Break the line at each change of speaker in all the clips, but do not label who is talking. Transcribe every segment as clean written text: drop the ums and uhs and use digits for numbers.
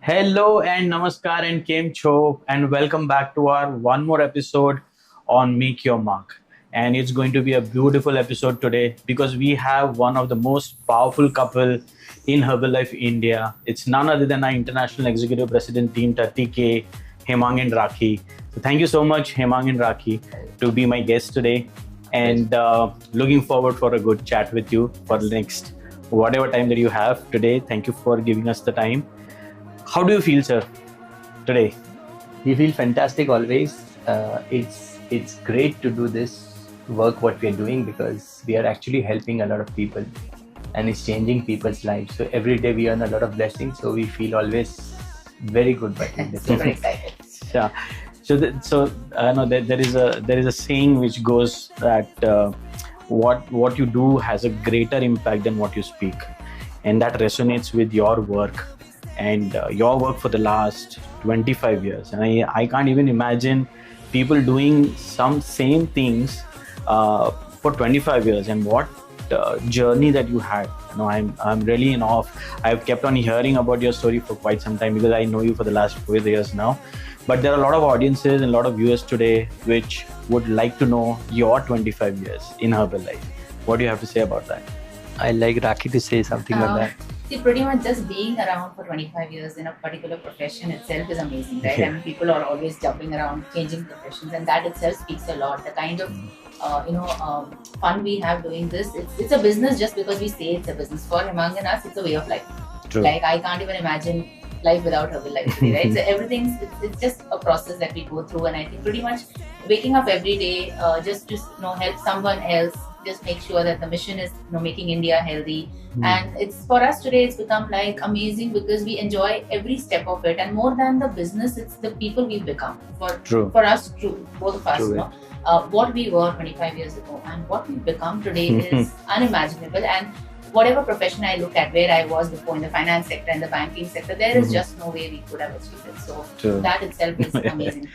Hello and namaskar and kem cho and welcome back to our one more episode on Make Your Mark. And it's going to be a beautiful episode today because we have one of the most powerful couple in Herbalife India. It's none other than our International Executive President Team 30K, Hemang and Rakhi. So thank you so much, Hemang and Rakhi, to be my guest today. And looking forward for a good chat with you for the next whatever time that you have today. Thank you for giving us the time. How do you feel, sir, today?
We feel fantastic always. It's great to do this work what we are doing because we are actually helping a lot of people and it's changing people's lives. So every day we earn a lot of blessings. So we feel always very good by doing this.
Super excited.
Yeah. So no, there is a saying which goes that what you do has a greater impact than what you speak, and that resonates with your work. And your work for the last 25 years. And I can't even imagine people doing some same things for 25 years. And what journey that you had. I'm really in awe. I've kept on hearing about your story for quite some time because I know you for the last 4 years now. But there are a lot of audiences and a lot of viewers today which would like to know your 25 years in Herbalife. What do you have to say about that?
I like Rakhi to say something on that.
See, pretty much just being around for 25 years in a particular profession itself is amazing, right?
Yeah.
I mean, people are always jumping around, changing professions, and that itself speaks a lot. The kind of fun we have doing this, it's a business just because we say it's a business. For Hemang and us, it's a way of life.
True.
Like, I can't even imagine life without Herbalife today, right? So it's just a process that we go through, and I think pretty much waking up every day just to help someone else, just make sure that the mission is making India healthy. And it's for us today, it's become like amazing because we enjoy every step of it, and more than the business, it's the people we've become. For us, both of us,
True.
what we were 25 years ago and what we've become today is unimaginable. And whatever profession I look at, where I was before in the finance sector and the banking sector, there is just no way we could have achieved it. So
True.
that itself is amazing.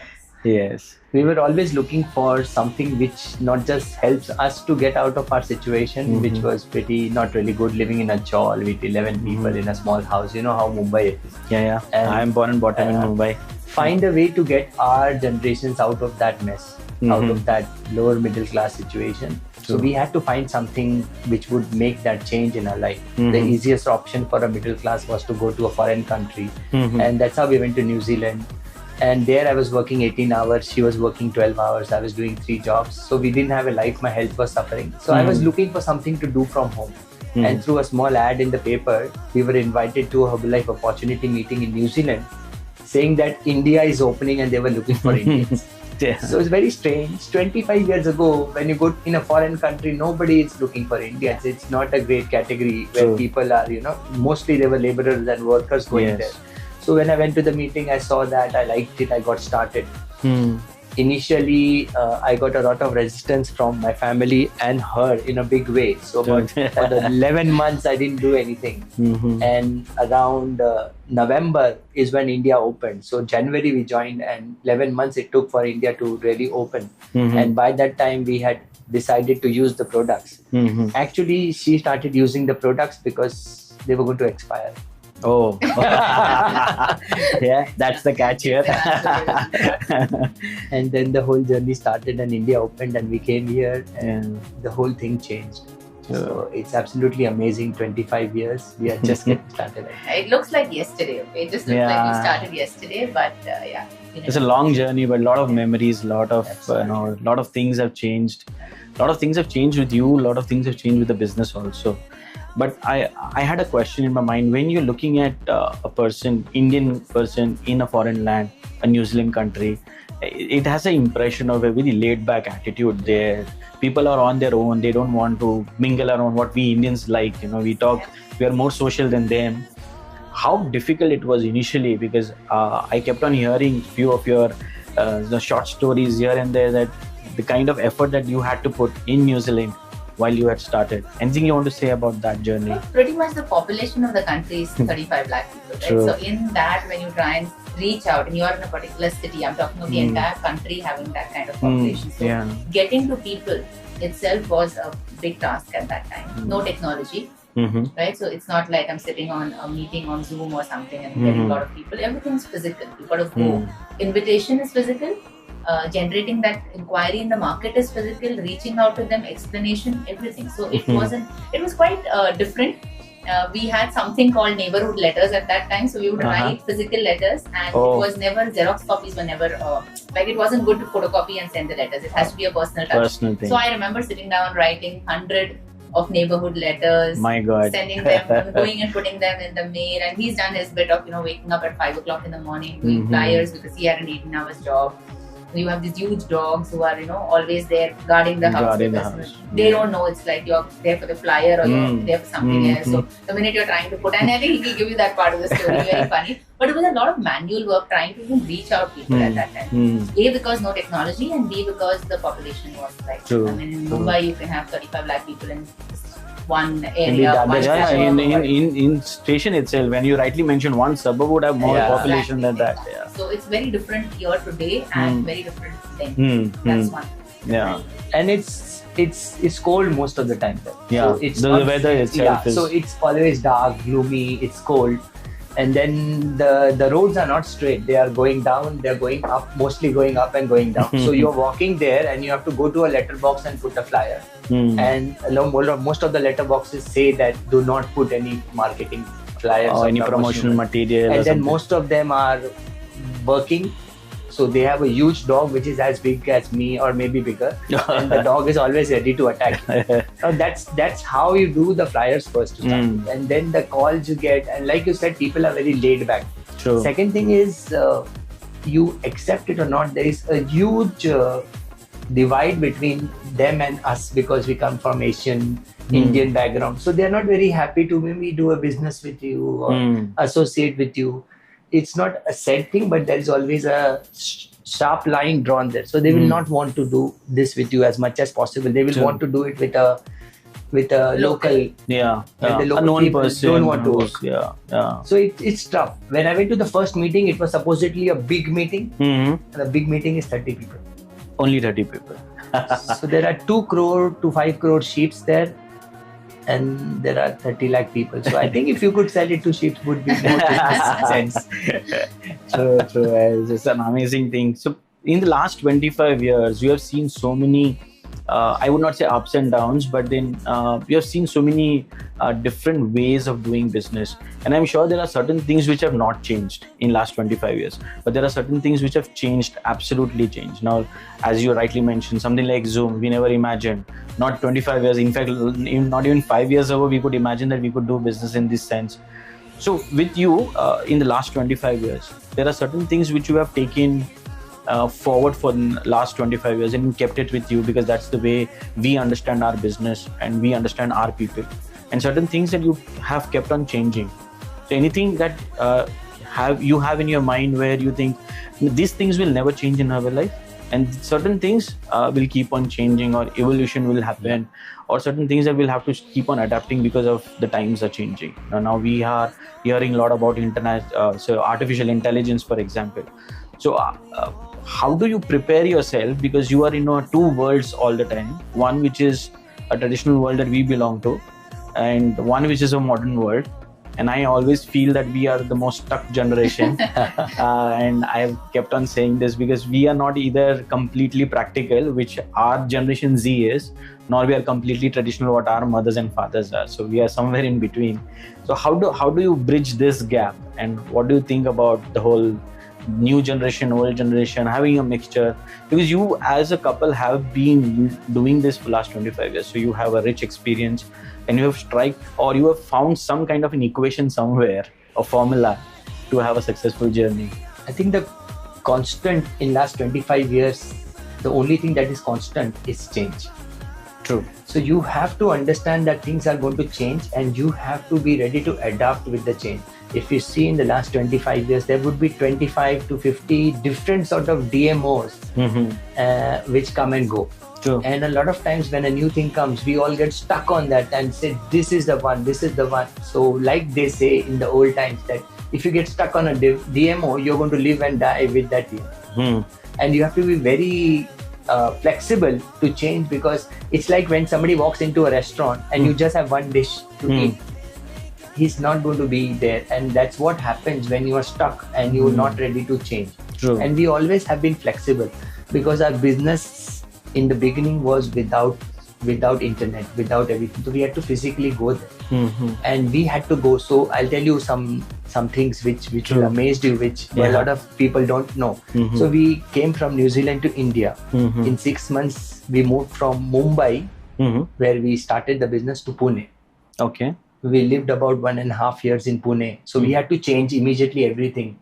Yes.
We were always looking for something which not just helps us to get out of our situation, which was pretty not really good, living in a chawl with 11 people in a small house. You know how Mumbai is.
Yeah.
And,
I'm born and brought up in Mumbai.
Find a way to get our generations out of that mess, out of that lower middle class situation. So we had to find something which would make that change in our life. The easiest option for a middle class was to go to a foreign country. And that's how we went to New Zealand. And there I was working 18 hours, she was working 12 hours, I was doing 3 jobs. So we didn't have a life, my health was suffering. So I was looking for something to do from home. And through a small ad in the paper, we were invited to a Herbalife opportunity meeting in New Zealand, saying that India is opening and they were looking for Indians.
Yeah.
So it's very strange. 25 years ago, when you go in a foreign country, nobody is looking for Indians. It's not a great category where people are, mostly they were laborers and workers going there. So when I went to the meeting, I saw that, I liked it, I got started. Initially, I got a lot of resistance from my family and her in a big way. So for the 11 months, I didn't do anything. And around November is when India opened. So January we joined and 11 months it took for India to really open. And by that time, we had decided to use the products. Actually, she started using the products because they were going to expire.
Oh, yeah, that's the catch here.
And then the whole journey started and India opened and we came here and the whole thing changed. So it's absolutely amazing. 25 years, we are just getting started.
It looks like yesterday, okay? It just looks like we started yesterday, but
It's a long journey, but a lot of memories, lot of things have changed. A lot of things have changed with you. A lot of things have changed with the business also. But I had a question in my mind. When you're looking at a person, Indian person in a foreign land, a New Zealand country, it has an impression of a very laid-back attitude there. People are on their own. They don't want to mingle around what we Indians like. We talk. We are more social than them. How difficult it was initially, because I kept on hearing few of your the short stories here and there, that the kind of effort that you had to put in New Zealand while you had started. Anything you want to say about that journey?
Pretty much the population of the country is 35 lakh people, right?
True.
So in that, when you try and reach out and you are in a particular city, I'm talking of the entire country having that kind of population. So getting to people itself was a big task at that time. No technology. right? So it's not like I'm sitting on a meeting on Zoom or something and getting a lot of people. Everything's physical. You've got to go. Invitation is physical. Generating that inquiry in the market is physical. Reaching out to them, explanation, everything. So it was quite different. We had something called neighborhood letters at that time, so we would write physical letters, and it was never, Xerox copies were never like, it wasn't good to photocopy and send the letters. It has to be a personal touch.
Personal thing.
So I remember sitting down writing 100 of neighborhood letters,
my God,
sending them, going and putting them in the mail. And he's done his bit of waking up at 5 o'clock in the morning, doing flyers, because he had an 18-hour job. You have these huge dogs who are, always there guarding the house. They don't know it's like you're there for the flyer or you're there for something else. So the minute you're trying to put, and I think he'll give you that part of the story, very funny. But it was a lot of manual work trying to even reach out people at that time. A, because no technology, and B, because the population was like, I mean, in Mumbai you can have 35 lakh people in one area.
In station itself, when you rightly mentioned, one suburb would have more population than that. Yeah.
So it's very different here today and very different then. That's one.
Yeah.
And it's cold most of the time there.
Yeah.
So it's
the weather itself is...
So it's always dark, gloomy, it's cold. And then the roads are not straight. They are going down, they're going up, mostly going up and going down. So you're walking there and you have to go to a letterbox and put a flyer. And most of the letterboxes say that do not put any marketing flyers
or any promotional material.
And then most of them are working. So they have a huge dog which is as big as me or maybe bigger, and the dog is always ready to attack you. So that's how you do the flyers first to start with. And then the calls you get, and like you said, people are very laid back.
True.
Second thing is, you accept it or not, there is a huge divide between them and us, because we come from Asian, Indian background. So they're not very happy to maybe do a business with you or associate with you. It's not a said thing, but there is always a sharp line drawn there. So they will not want to do this with you as much as possible. They will want to do it with a local.
Yeah.
And the local
unknown
people
person
don't want to work.
Yeah.
So it's tough. When I went to the first meeting, it was supposedly a big meeting. And the big meeting is 30 people.
Only 30 people.
So there are 2 crore to 5 crore sheeps there. And there are 30 lakh people. So I think if you could sell it to sheep, would be more sense.
True. It's an amazing thing. So in the last 25 years, you have seen so many, I would not say ups and downs, but then you have seen so many different ways of doing business. And I'm sure there are certain things which have not changed in last 25 years. But there are certain things which have changed, absolutely changed. Now, as you rightly mentioned, something like Zoom, we never imagined. Not 25 years, in fact, not even 5 years ago, we could imagine that we could do business in this sense. So with you, in the last 25 years, there are certain things which you have taken forward for the last 25 years and you kept it with you, because that's the way we understand our business and we understand our people. And certain things that you have kept on changing. So anything that you have in your mind where you think these things will never change in our life, and certain things will keep on changing, or evolution will happen, or certain things that will have to keep on adapting because of the times are changing. Now we are hearing a lot about so artificial intelligence, for example. So how do you prepare yourself? Because you are in 2 worlds all the time. One which is a traditional world that we belong to, and one which is a modern world. And I always feel that we are the most stuck generation. And I have kept on saying this because we are not either completely practical, which our generation Z is, nor we are completely traditional, what our mothers and fathers are. So we are somewhere in between. So how do you bridge this gap? And what do you think about the whole new generation, old generation, having a mixture? Because you as a couple have been doing this for the last 25 years. So you have a rich experience, and you have found some kind of an equation somewhere, a formula to have a successful journey.
I think the constant in last 25 years, the only thing that is constant is change.
True.
So you have to understand that things are going to change, and you have to be ready to adapt with the change. If you see in the last 25 years, there would be 25 to 50 different sort of DMOs which come and go.
True.
And a lot of times when a new thing comes, we all get stuck on that and say, this is the one, this is the one. So like they say in the old times that if you get stuck on a DMO, you're going to live and die with that DMO. And you have to be very flexible to change, because it's like when somebody walks into a restaurant and you just have one dish to eat. he's not going to be there. And that's what happens when you are stuck and you're not ready to change.
True.
And we always have been flexible, because our business in the beginning was without internet, without everything. So we had to physically go there, and we had to go. So I'll tell you some things which will amaze you, which a lot of people don't know. So we came from New Zealand to India. In 6 months, we moved from Mumbai, where we started the business, to Pune.
Okay.
We lived about 1.5 years in Pune. So we had to change immediately everything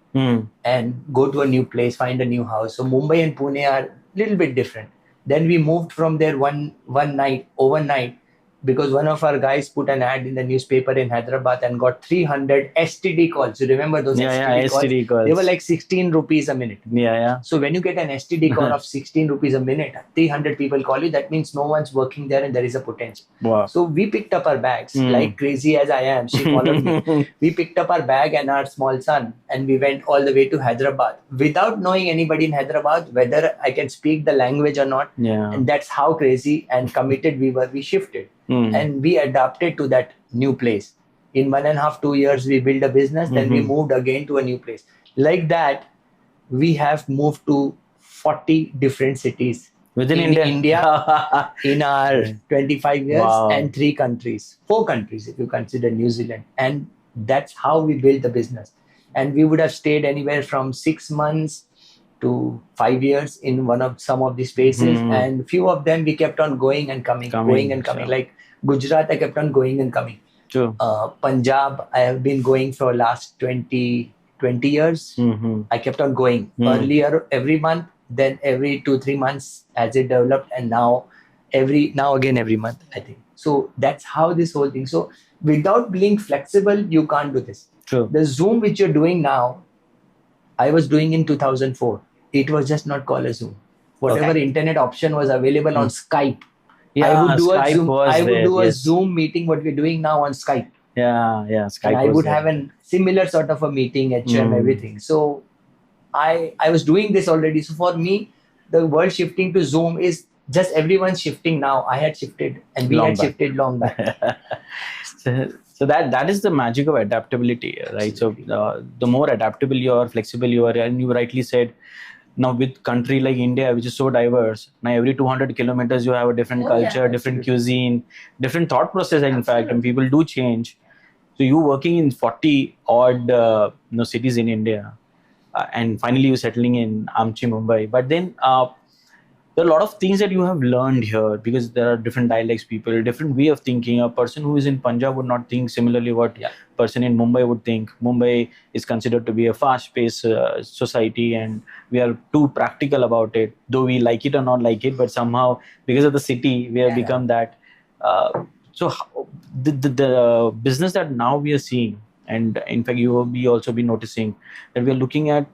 and go to a new place, find a new house. So Mumbai and Pune are a little bit different. Then we moved from there one night, overnight, because one of our guys put an ad in the newspaper in Hyderabad and got 300 STD calls. You remember those STD calls? They were like 16 rupees a minute. So when you get an STD call of 16 rupees a minute, 300 people call you, that means no one's working there and there is a potential.
Wow.
So we picked up our bags, like crazy as I am. She followed me. We picked up our bag and our small son, and we went all the way to Hyderabad without knowing anybody in Hyderabad, whether I can speak the language or not. And that's how crazy and committed we were. We shifted. And we adapted to that new place. In 1.5, 2 years, we built a business. Then we moved again to a new place. Like that, we have moved to 40 different cities
within
India in our 25 years, and 4 countries if you consider New Zealand. And that's how we built the business. And we would have stayed anywhere from 6 months to 5 years in some of these places, and few of them we kept on going and coming. Like Gujarat, I kept on going and coming. Punjab, I have been going for last 20 years. I kept on going. Earlier every month, then every 2-3 months as it developed, and now again every month, I think. So that's how this whole thing. So without being flexible, you can't do this. The Zoom which you're doing now, I was doing in 2004. It was just not called a Zoom. Whatever internet option was available on Skype. I would do a Zoom. I would do a Zoom meeting. What we're doing now on Skype.
Skype.
And I would have a similar sort of a meeting, HM, everything. So I was doing this already. So for me, the world shifting to Zoom is just everyone's shifting now. I had shifted, and we had shifted long back.
So that is the magic of adaptability, right?
Absolutely.
So the more adaptable you are, flexible you are, and you rightly said, now with country like India, which is so diverse, now every 200 kilometers you have a different culture, different cuisine, different thought process, in fact, and people do change. So you working in 40 odd cities in India, and finally you settling in Amchi, Mumbai. But then there are a lot of things that you have learned here, because there are different dialects, people, different way of thinking. A person who is in Punjab would not think similarly what person in Mumbai would think. Mumbai is considered to be a fast-paced society, and we are too practical about it. Though we like it or not like it, but somehow because of the city, we have become that. So the business that now we are seeing, and in fact you will be also be noticing that we are looking at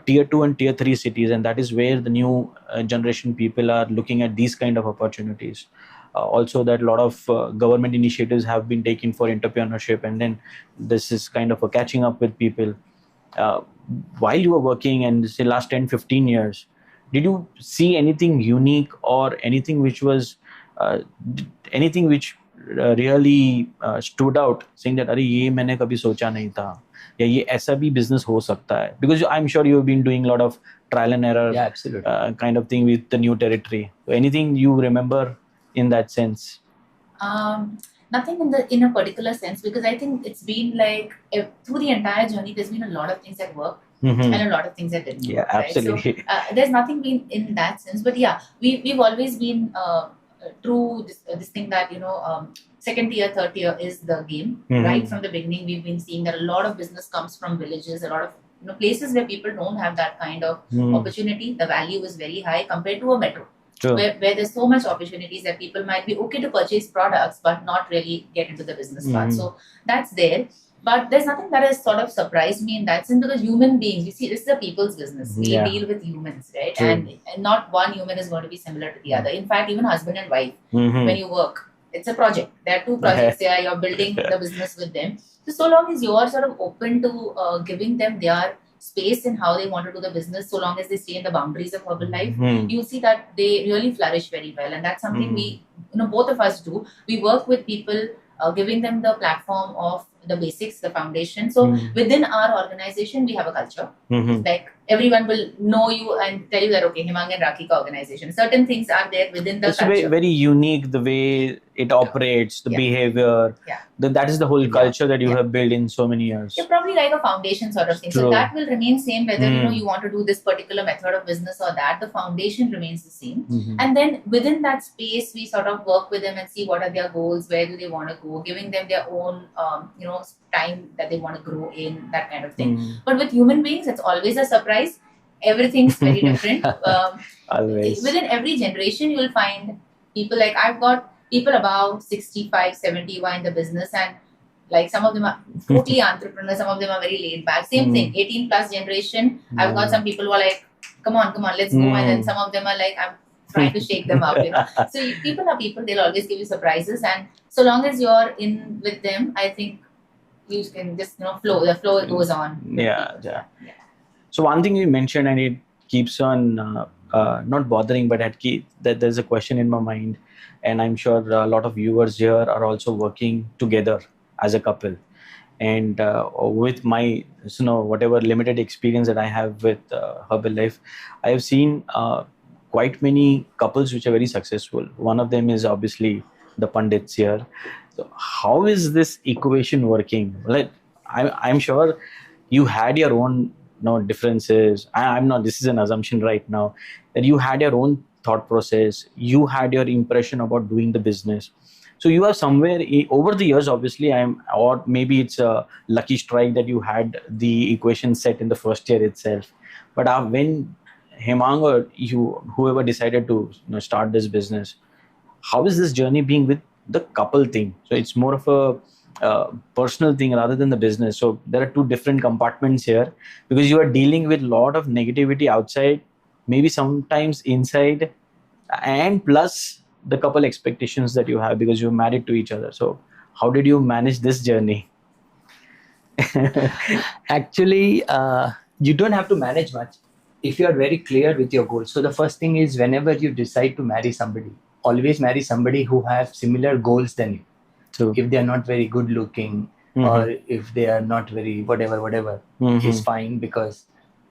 tier 2 and tier 3 cities, and that is where the new generation people are looking at these kind of opportunities. Also that a lot of government initiatives have been taken for entrepreneurship, and then this is kind of a catching up with people. While you were working, and say last 10-15 years, did you see anything unique or anything which was really stood out, saying that अरे ये मैंने कभी सोचा नहीं था, या ये ऐसा भी business हो सकता है? Because I'm sure you've been doing a lot of trial and error, kind of thing with the new territory. So anything you remember in that sense?
Nothing in a particular sense, because I think it's been like through the entire journey, there's been a lot of things that worked and a lot of things that didn't work.
Absolutely.
Right? So there's nothing been in that sense, but we've always been true this thing that second tier, third tier is the game. Right from the beginning, we've been seeing that a lot of business comes from villages, a lot of places where people don't have that kind of opportunity. The value is very high compared to a metro. Where there's so much opportunities that people might be okay to purchase products but not really get into the business part. So that's there. But there's nothing that has sort of surprised me in that sense, because human beings, you see, this is a people's business. We deal with humans, right? And not one human is going to be similar to the other. In fact, even husband and wife, when you work, it's a project. There are two projects there. You're building the business with them. So long as you're sort of open to giving them their space in how they want to do the business, so long as they stay in the boundaries of Herbalife, you'll see that they really flourish very well. And that's something we, both of us do. We work with people, giving them the platform of the basics, the foundation. So within our organization, we have a culture. Like everyone will know you and tell you that, okay, Hemang and Rakhi ka organization. Certain things are there within the
It's
culture.
very, very unique the way it operates, the behavior. That is the whole culture that you have built in so many years.
You're probably like a foundation sort of thing.
True.
So that will remain same whether you want to do this particular method of business or that. The foundation remains the same. And then within that space, we sort of work with them and see what are their goals, where do they want to go, giving them their own time that they want to grow in, that kind of thing. But with human beings, it's always a surprise. Everything's very different.
Always.
Within every generation, you will find people like I've got people above 65, 70 who are in the business, and like some of them are totally entrepreneurs, some of them are very laid back. Same thing, 18 plus generation. I've got some people who are like, come on, let's go. And then some of them are like, I'm trying to shake them up, So people are people, they'll always give you surprises. And so long as you're in with them, I think you can just, flow. The flow goes on.
Yeah. So one thing you mentioned, and it keeps on not bothering, but that there's a question in my mind, and I'm sure a lot of viewers here are also working together as a couple. And with my whatever limited experience that I have with Herbalife, I have seen quite many couples which are very successful. One of them is obviously the Pandits here. So how is this equation working? Like, I'm sure you had your own differences. I'm not, this is an assumption right now, that you had your own thought process, you had your impression about doing the business. So you are somewhere over the years, obviously, or maybe it's a lucky strike that you had the equation set in the first year itself. But when Hemang or whoever decided to start this business, how is this journey being with the couple thing? So it's more of a personal thing rather than the business. So there are two different compartments here, because you are dealing with a lot of negativity outside, maybe sometimes inside, and plus the couple expectations that you have because you're married to each other. So how did you manage this journey?
Actually, you don't have to manage much if you are very clear with your goals. So the first thing is, whenever you decide to marry somebody, always marry somebody who have similar goals than you.
True.
If they are not very good looking, or if they are not very whatever, is fine, because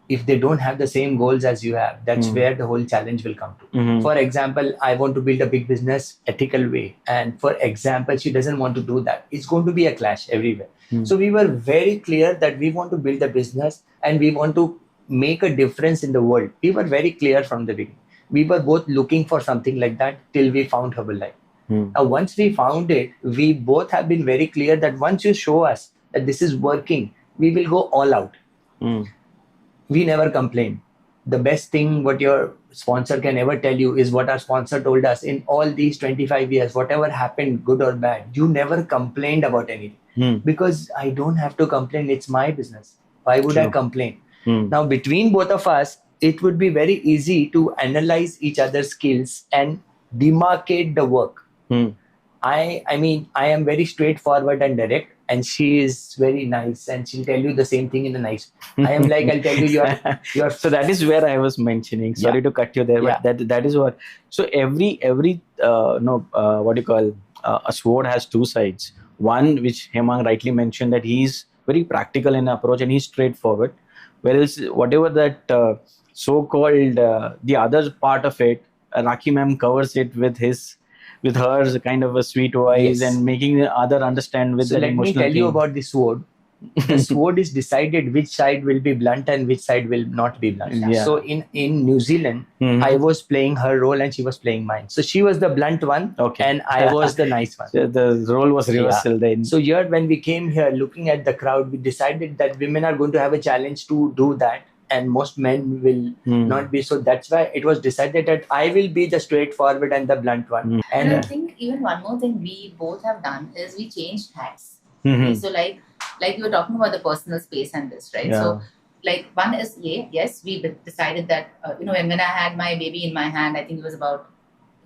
if they don't have the same goals as you have, that's where the whole challenge will come to. For example, I want to build a big business ethical way, and for example, she doesn't want to do that. It's going to be a clash everywhere. So we were very clear that we want to build a business and we want to make a difference in the world. We were very clear from the beginning. We were both looking for something like that till we found Herbalife. Now, once we found it, we both have been very clear that once you show us that this is working, we will go all out. We never complain. The best thing what your sponsor can ever tell you is what our sponsor told us in all these 25 years, whatever happened, good or bad, you never complained about anything. Because I don't have to complain. It's my business. Why would I complain? Now, between both of us, it would be very easy to analyze each other's skills and demarcate the work. I am very straightforward and direct, and she is very nice, and she'll tell you the same thing in a nice. I am like, I'll tell you, you're.
So that is where I was mentioning. Sorry to cut you there, but that is what. So every what do you call, a sword has two sides. One, which Hemang rightly mentioned, that he's very practical in approach and he's straightforward. Whereas whatever that so-called the other part of it, Rakhi ma'am covers it with her kind of a sweet voice and making the other understand with the emotional.
So let me tell you about the sword. The sword is decided which side will be blunt and which side will not be blunt. So in New Zealand, I was playing her role and she was playing mine. So she was the blunt one, and I was the nice one.
So the role was reversal then.
So here, when we came here, looking at the crowd, we decided that women are going to have a challenge to do that, and most men will not be. So that's why it was decided that I will be the straightforward and the blunt one.
And I think even one more thing we both have done is we changed hats. Okay, so like you were talking about the personal space and this, right? So like one is, yes, we decided that, when I had my baby in my hand, I think it was about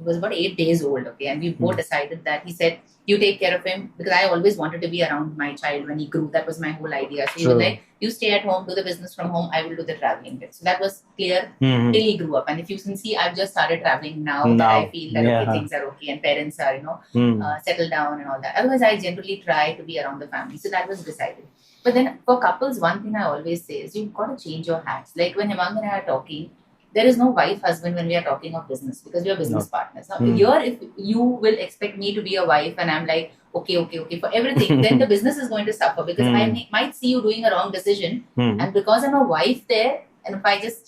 he was about 8 days old, okay, and we both decided that he said, you take care of him, because I always wanted to be around my child when he grew. That was my whole idea. So he was like, you stay at home, do the business from home, I will do the traveling bit. So that was clear till he grew up. And if you can see, I've just started traveling now. That I feel that okay, things are okay and parents are, settled down and all that. Otherwise, I generally try to be around the family. So that was decided. But then for couples, one thing I always say is you've got to change your hats. Like when Hemang and I are talking, there is no wife husband when we are talking of business, because we are business partners. Now, here, if you will expect me to be a wife and I'm like, okay for everything, then the business is going to suffer, because I might see you doing a wrong decision. And because I'm a wife there, and if I just,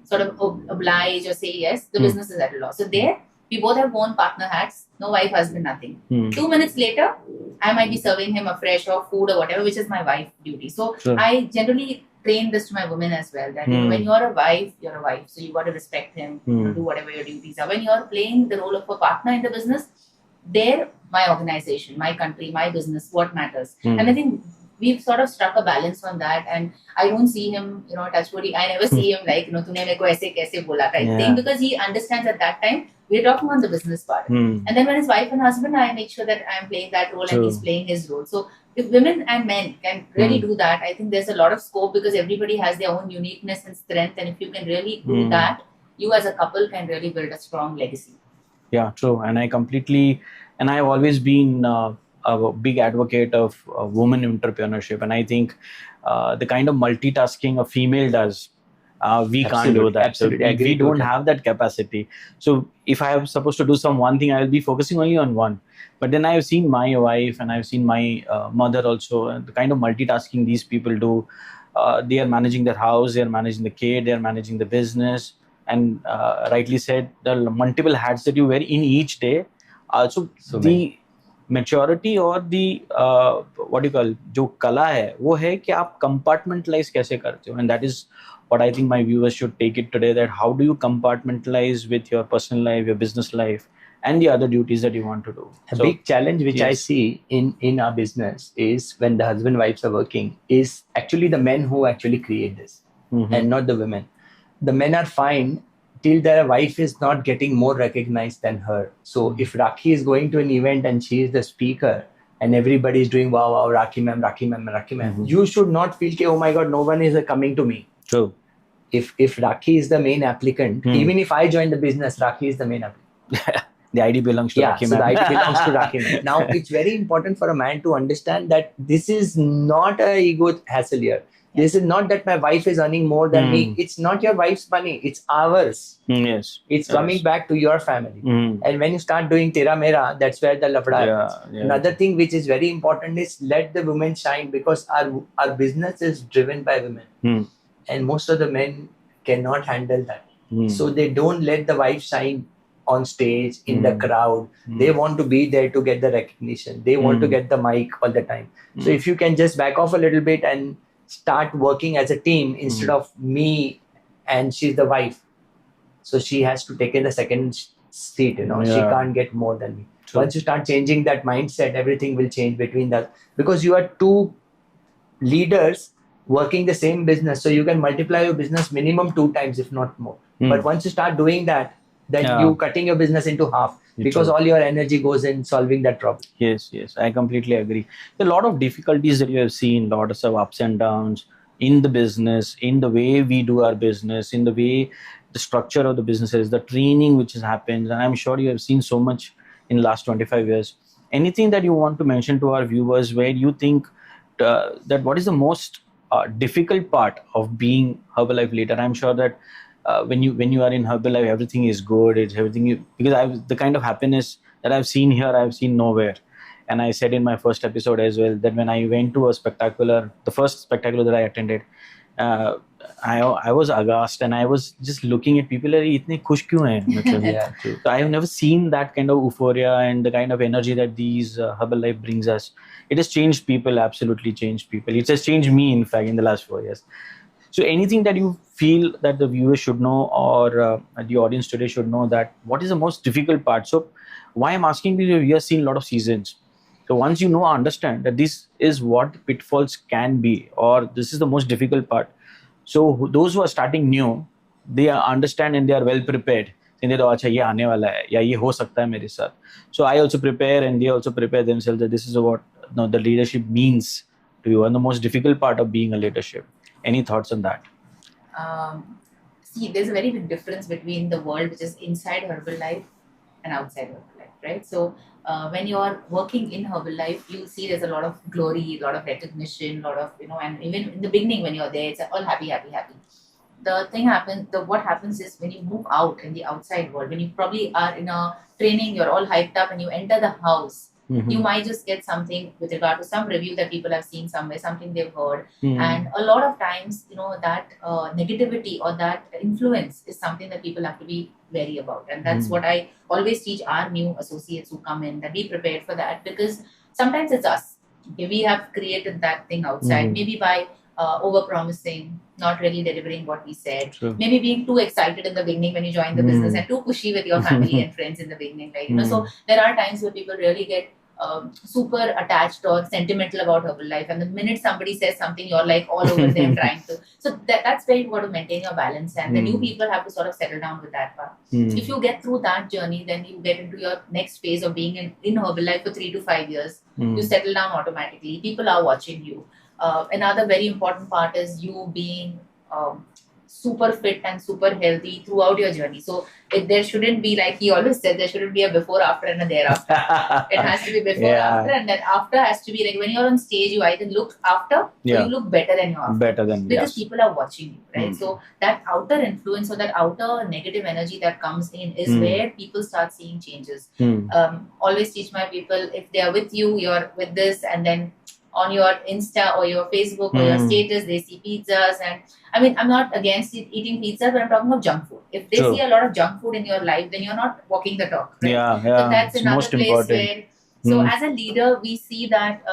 sort of oblige or say yes, the business is at a loss. So there, we both have worn partner hats, no wife, husband, nothing. 2 minutes later, I might be serving him a fresh or food or whatever, which is my wife duty. So I generally train this to my women as well, that when you're a wife, you're a wife. So you got to respect him, do whatever your duties are. When you're playing the role of a partner in the business, there, my organization, my country, my business, what matters. And I think we've sort of struck a balance on that, and I don't see him, touch wood, I never see him like, tune meko aise kaise bola type thing, because he understands at that time we're talking on the business part. And then when his wife and husband, I make sure that I'm playing that role and he's playing his role. So if women and men can really do that, I think there's a lot of scope, because everybody has their own uniqueness and strength, and if you can really do that, you as a couple can really build a strong legacy.
Yeah, true. And I've always been a big advocate of women entrepreneurship. And I think the kind of multitasking a female does, we can't do that.
Absolutely.
We don't have that capacity. So if I am supposed to do one thing, I will be focusing only on one. But then I've seen my wife and I've seen my mother also, and the kind of multitasking these people do. They are managing their house, they are managing the kid, they are managing the business. And rightly said, the multiple hats that you wear in each day. So the maturity or the what do you call, जो कला है वो है कि आप compartmentalize कैसे करते हो, and that is what I think my viewers should take it today, that how do you compartmentalize with your personal life, your business life, and the other duties that you want to do.
A big challenge which I see in our business is when the husband wives are working is actually the men who actually create this and not the women. The men are fine till their wife is not getting more recognized than her. So if Rakhi is going to an event and she is the speaker and everybody is doing wow, Rakhi ma'am, you should not feel oh my God, no one is coming to me.
True.
If Rakhi is the main applicant, even if I join the business, Rakhi is the main applicant.
The ID belongs to Rakhi ma'am.
So the ID belongs to Rakhi ma'am. Now, it's very important for a man to understand that this is not a ego hassle here. This is not that my wife is earning more than me. It's not your wife's money. It's ours.
Yes.
It's coming back to your family. And when you start doing tera mera, that's where the lafda happens. Another thing which is very important is let the women shine, because our business is driven by women. And most of the men cannot handle that. So they don't let the wife shine on stage, in the crowd. They want to be there to get the recognition. They want to get the mic all the time. So if you can just back off a little bit and start working as a team instead of me and she's the wife. So she has to take in the second seat, She can't get more than me. True. Once you start changing that mindset, everything will change between that, because you are two leaders working the same business. So you can multiply your business minimum 2 times, if not more. But once you start doing that, then you cutting your business into half, because all your energy goes in solving that problem.
Yes, I completely agree. There are a lot of difficulties that you have seen, lots of ups and downs in the business, in the way we do our business, in the way the structure of the business is, the training which has happened. And I'm sure you have seen so much in the last 25 years. Anything that you want to mention to our viewers where you think that what is the most difficult part of being Herbalife leader? I'm sure that when you are in Herbalife, everything is good. It's everything because the kind of happiness that I've seen here, I've seen nowhere. And I said in my first episode as well that when I went to the first spectacular that I attended, I was aghast and I was just looking at people like, "Itne khush kyun hai?" So I have never seen that kind of euphoria and the kind of energy that these Herbalife brings us. It has changed people, absolutely changed people. It has changed me, in fact, in the last 4 years. So anything that you feel that the viewers should know, or the audience today should know, that what is the most difficult part? So why I'm asking you, we have seen a lot of seasons. So once you understand that this is what pitfalls can be, or this is the most difficult part. So those who are starting new, they understand and they are well prepared. कहते तो अच्छा ये आने वाला है या ये हो सकता है मेरे साथ. So I also prepare and they also prepare themselves that this is what the leadership means to you and the most difficult part of being a leadership. Any thoughts on that?
See, there's a very big difference between the world which is inside Herbalife and outside Herbalife, right? So when you're working in Herbalife, you'll see there's a lot of glory, a lot of recognition, a lot of, and even in the beginning when you're there, it's all happy, happy, happy. The thing happens, what happens is when you move out in the outside world, when you probably are in a training, you're all hyped up and you enter the house, you might just get something with regard to some review that people have seen somewhere, something they've heard. And a lot of times, that negativity or that influence is something that people have to be wary about. And that's what I always teach our new associates who come in, that be prepared for that, because sometimes it's us. Okay, we have created that thing outside, maybe by over-promising, not really delivering what we said.
True.
Maybe being too excited in the beginning when you join the business and too pushy with your family and friends in the beginning. Like, so there are times where people really get super attached or sentimental about Herbalife, and the minute somebody says something, you're like all over them trying to. So that's where you've got to maintain your balance, and the new people have to sort of settle down with that part. If you get through that journey, then you get into your next phase of being in Herbalife for 3 to 5 years. You settle down automatically. People are watching you. Another very important part is you being super fit and super healthy throughout your journey. So there shouldn't be, like he always said, there shouldn't be a before, after and a thereafter. It has to be before, after, and then after has to be like when you're on stage, you either look after or you look better than you after.
Better than,
because people are watching you, right? So that outer influence or that outer negative energy that comes in is where people start seeing changes. Always teach my people, if they are with you, you're with this, and then on your Insta or your Facebook or your status, they see pizzas. And I mean, I'm not against eating pizza, but I'm talking of junk food. If they see a lot of junk food in your life, then you're not walking the talk. Right? So that's another
most
place
important.
where, so as a leader, we see that,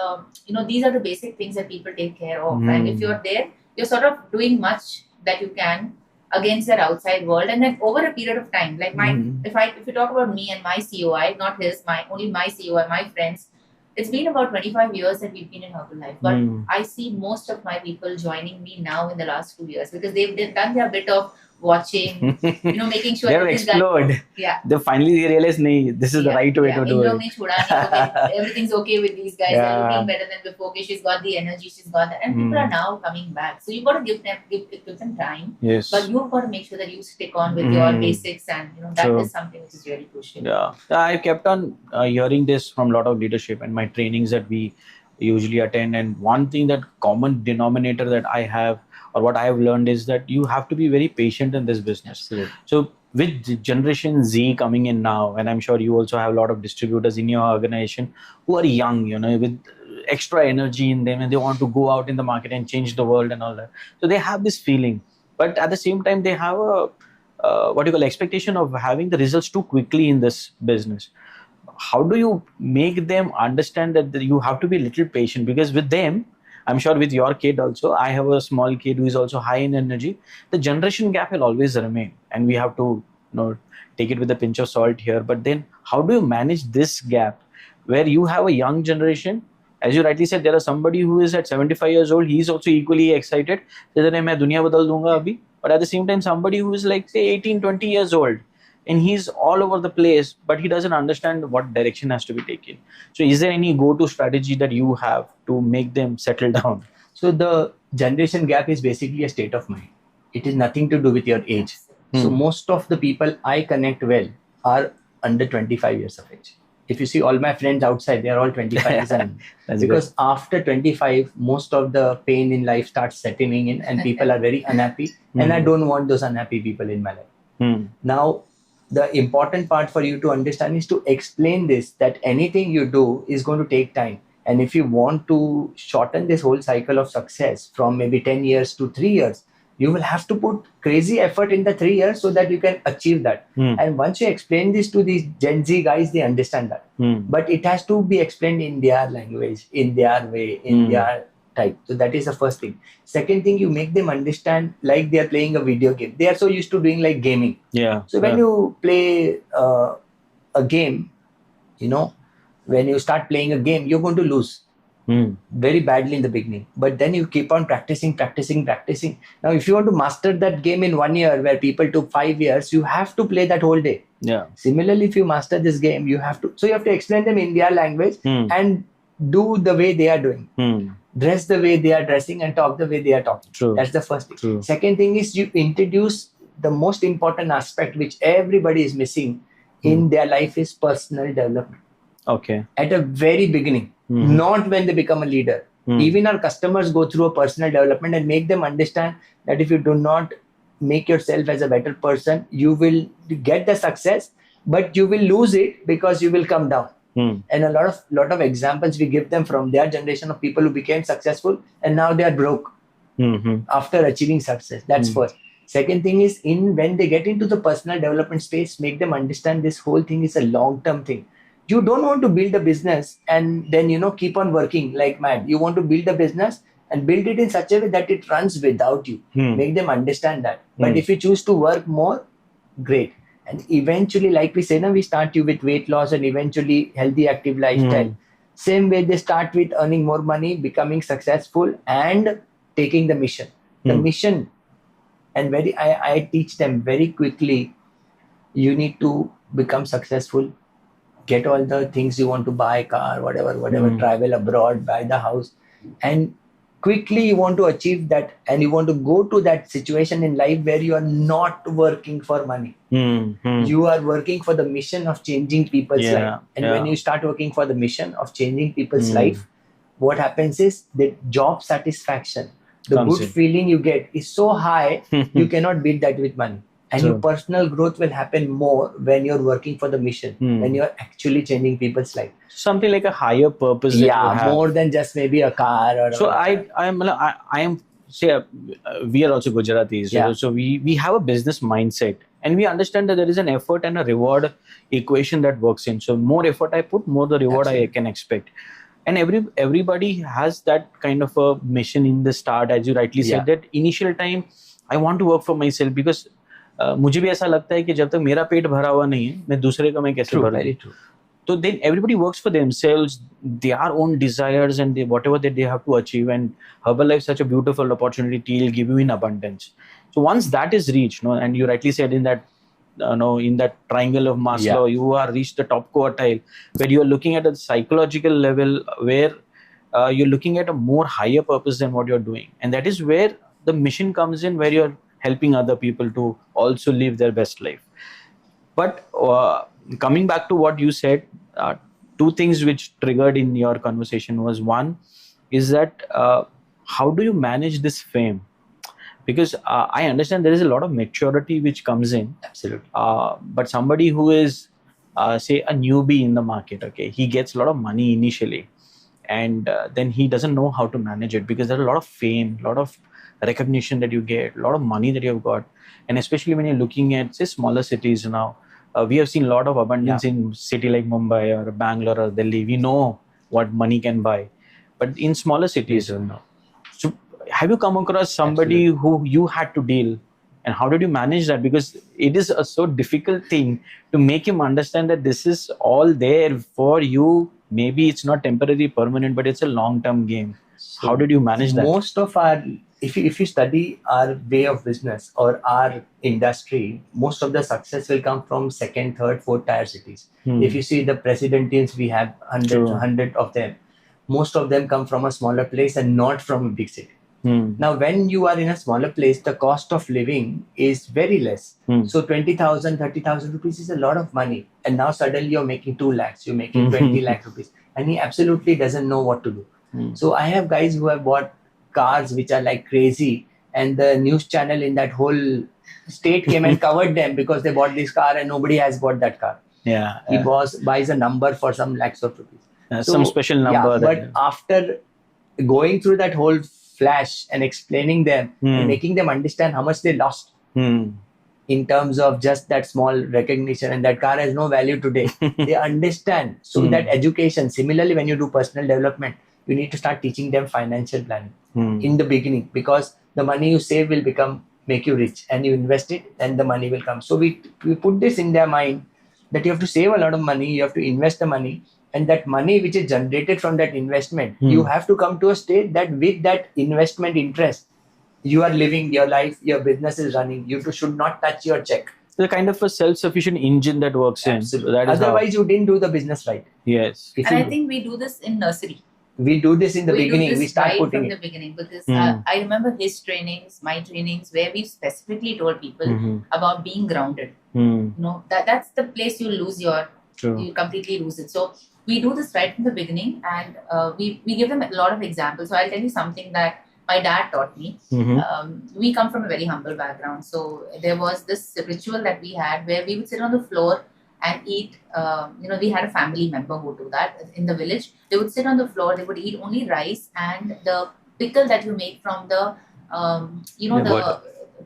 these are the basic things that people take care of. And if you're there, you're sort of doing much that you can against that outside world. And then over a period of time, like if you talk about me and my COI, not his, only my COI, my friends, it's been about 25 years that we've been in Herbalife, but I see most of my people joining me now in the last 2 years because they've done their bit of watching, making sure
they've explored. They finally realized, nahi, this is the right way to do it.
Everything's okay with these guys. They're looking better than before. Okay, she's got the energy, she's got that, and people are now coming back. So you've got to give them time.
Yes.
But you've got to make sure that you stick on with your basics, and that is something which is really crucial.
Yeah, I kept on hearing this from a lot of leadership and my trainings that we usually attend. And one thing, that common denominator that I have, or what I have learned, is that you have to be very patient in this business.
Absolutely.
So with Generation Z coming in now, and I'm sure you also have a lot of distributors in your organization who are young, with extra energy in them, and they want to go out in the market and change the world and all that. So they have this feeling, but at the same time, they have a expectation of having the results too quickly in this business. How do you make them understand that you have to be a little patient? Because with them, I'm sure with your kid also, I have a small kid who is also high in energy. The generation gap will always remain, and we have to take it with a pinch of salt here. But then how do you manage this gap where you have a young generation? As you rightly said, there are somebody who is at 75 years old, he is also equally excited. But at the same time, somebody who is like, say, 18, 20 years old, and he's all over the place, but he doesn't understand what direction has to be taken. So is there any go-to strategy that you have to make them settle down?
So the generation gap is basically a state of mind. It is nothing to do with your age. So most of the people I connect well are under 25 years of age. If you see all my friends outside, they are all 25 years old. Because good. After 25, most of the pain in life starts setting in and people are very unhappy. And I don't want those unhappy people in my life. Now, the important part for you to understand is to explain this, that anything you do is going to take time. And if you want to shorten this whole cycle of success from maybe 10 years to 3 years, you will have to put crazy effort in the 3 years so that you can achieve that. And once you explain this to these Gen Z guys, they understand that. But it has to be explained in their language, in their way, in their type. So that is the first thing. Second thing, you make them understand like they are playing a video game. They are so used to doing like gaming. So when you play a game, when you start playing a game, you're going to lose. very badly in the beginning, but then you keep on practicing. Now if you want to master that game in 1 year where people took 5 years, you have to play that whole day. Similarly, if you master this game, you have to explain them in their language and do the way they are doing, dress the way they are dressing, and talk the way they are talking.
True.
That's the first thing.
True.
Second thing is you introduce the most important aspect which everybody is missing in their life is personal development.
Okay.
At a very beginning, not when they become a leader. Even our customers go through a personal development and make them understand that if you do not make yourself as a better person, you will get the success, but you will lose it because you will come down. And a lot of examples we give them from their generation of people who became successful and now they are broke after achieving success. That's first. Second thing is when they get into the personal development space, make them understand this whole thing is a long-term thing. You don't want to build a business and then keep on working like mad. You want to build a business and build it in such a way that it runs without you. Make them understand that. But if you choose to work more, great. And eventually, like we say, we start you with weight loss and eventually healthy, active lifestyle. Same way they start with earning more money, becoming successful, and taking the mission. The mission, and I teach them very quickly. You need to become successful, get all the things you want to buy, car, whatever, travel abroad, buy the house, and quickly you want to achieve that, and you want to go to that situation in life where you are not working for money. You are working for the mission of changing people's life. And when you start working for the mission of changing people's life, what happens is that job satisfaction, the good feeling you get is so high, you cannot beat that with money. And your personal growth will happen more when you're working for the mission, when you're actually changing people's life.
Something like a higher purpose. That you have.
More than just maybe a car. Or
so I am say we are also Gujaratis. So we have a business mindset and we understand that there is an effort and a reward equation that works in. So more effort I put, more the reward I can expect. And everybody has that kind of a mission in the start, as you rightly said, that initial time I want to work for myself because मुझे भी ऐसा लगता है कि जब तक मेरा पेट भरा हुआ नहीं है मैं दूसरे का मैं कैसे भरूं. So then everybody works for themselves, their own desires and whatever that they have to achieve, and Herbalife is such a beautiful opportunity. It'll give you in abundance. So once that is reached, and you rightly said in that in that triangle of Maslow, you are reached the top quartile where you are looking at a psychological level where you're looking at a more higher purpose than what you're doing, and that is where the mission comes in, where you're helping other people to also live their best life. But coming back to what you said, two things which triggered in your conversation was, one is that how do you manage this fame? Because I understand there is a lot of maturity which comes in.
Absolutely.
But somebody who is, say, a newbie in the market, okay, he gets a lot of money initially, and then he doesn't know how to manage it because there's a lot of fame, a lot of recognition that you get, a lot of money that you've got. And especially when you're looking at, say, smaller cities now, we have seen a lot of abundance in city like Mumbai or Bangalore or Delhi. We know what money can buy. But in smaller cities, so have you come across somebody who you had to deal, and how did you manage that? Because it is a so difficult thing to make him understand that this is all there for you. Maybe it's not temporary, permanent, but it's a long-term game. So how did you manage that?
Most of our, if you study our way of business or our industry, most of the success will come from second, third, fourth tier cities. If you see the presidentials, we have hundred of them. Most of them come from a smaller place and not from a big city. Now, when you are in a smaller place, the cost of living is very less. So 20,000, 30,000 rupees is a lot of money. And now suddenly you're making 2 lakhs, you're making 20 lakh rupees. And he absolutely doesn't know what to do. So I have guys who have bought cars which are like crazy, and the news channel in that whole state came and covered them because they bought this car and nobody has bought that car. He buys a number for some lakhs of rupees.
Some special number.
But after going through that whole flash and explaining them and making them understand how much they lost in terms of just that small recognition, and that car has no value today, they understand. So that education, similarly when you do personal development, you need to start teaching them financial planning in the beginning, because the money you save will make you rich, and you invest it and the money will come. So we put this in their mind that you have to save a lot of money, you have to invest the money, And that money which is generated from that investment, you have to come to a state that with that investment interest, you are living your life, your business is running. You should not touch your check.
The kind of a self-sufficient engine that works
Absolutely.
in. That is
Otherwise, you didn't do the business right.
Yes.
And I think we do this in nursery.
We do this in the beginning. We start
right
putting
from
it.
the beginning, because I remember his trainings, my trainings, where we specifically told people about being grounded. You know, that's the place you lose you completely lose it. So we do this right from the beginning, and we give them a lot of examples. So I'll tell you something that my dad taught me. We come from a very humble background, so there was this ritual that we had where we would sit on the floor and eat. We had a family member who do that in the village. They would sit on the floor. They would eat only rice and the pickle that you make from the the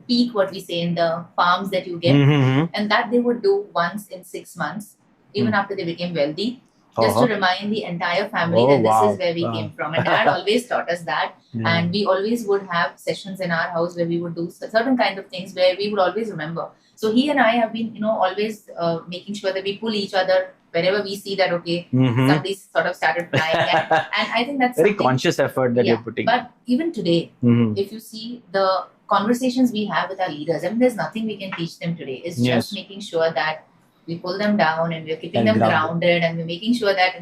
peak, what we say, in the farms that you get, and that they would do once in 6 months, even after they became wealthy, just to remind the entire family that this is where we came from. And Dad always taught us that. And we always would have sessions in our house where we would do certain kind of things where we would always remember. So he and I have been, always making sure that we pull each other wherever we see that, somebody's sort of started flying. And I think that's
very conscious effort that you're putting.
But even today, if you see the conversations we have with our leaders, I mean, there's nothing we can teach them today. It's just making sure that we pull them down and we're keeping them grounded, and we're making sure that,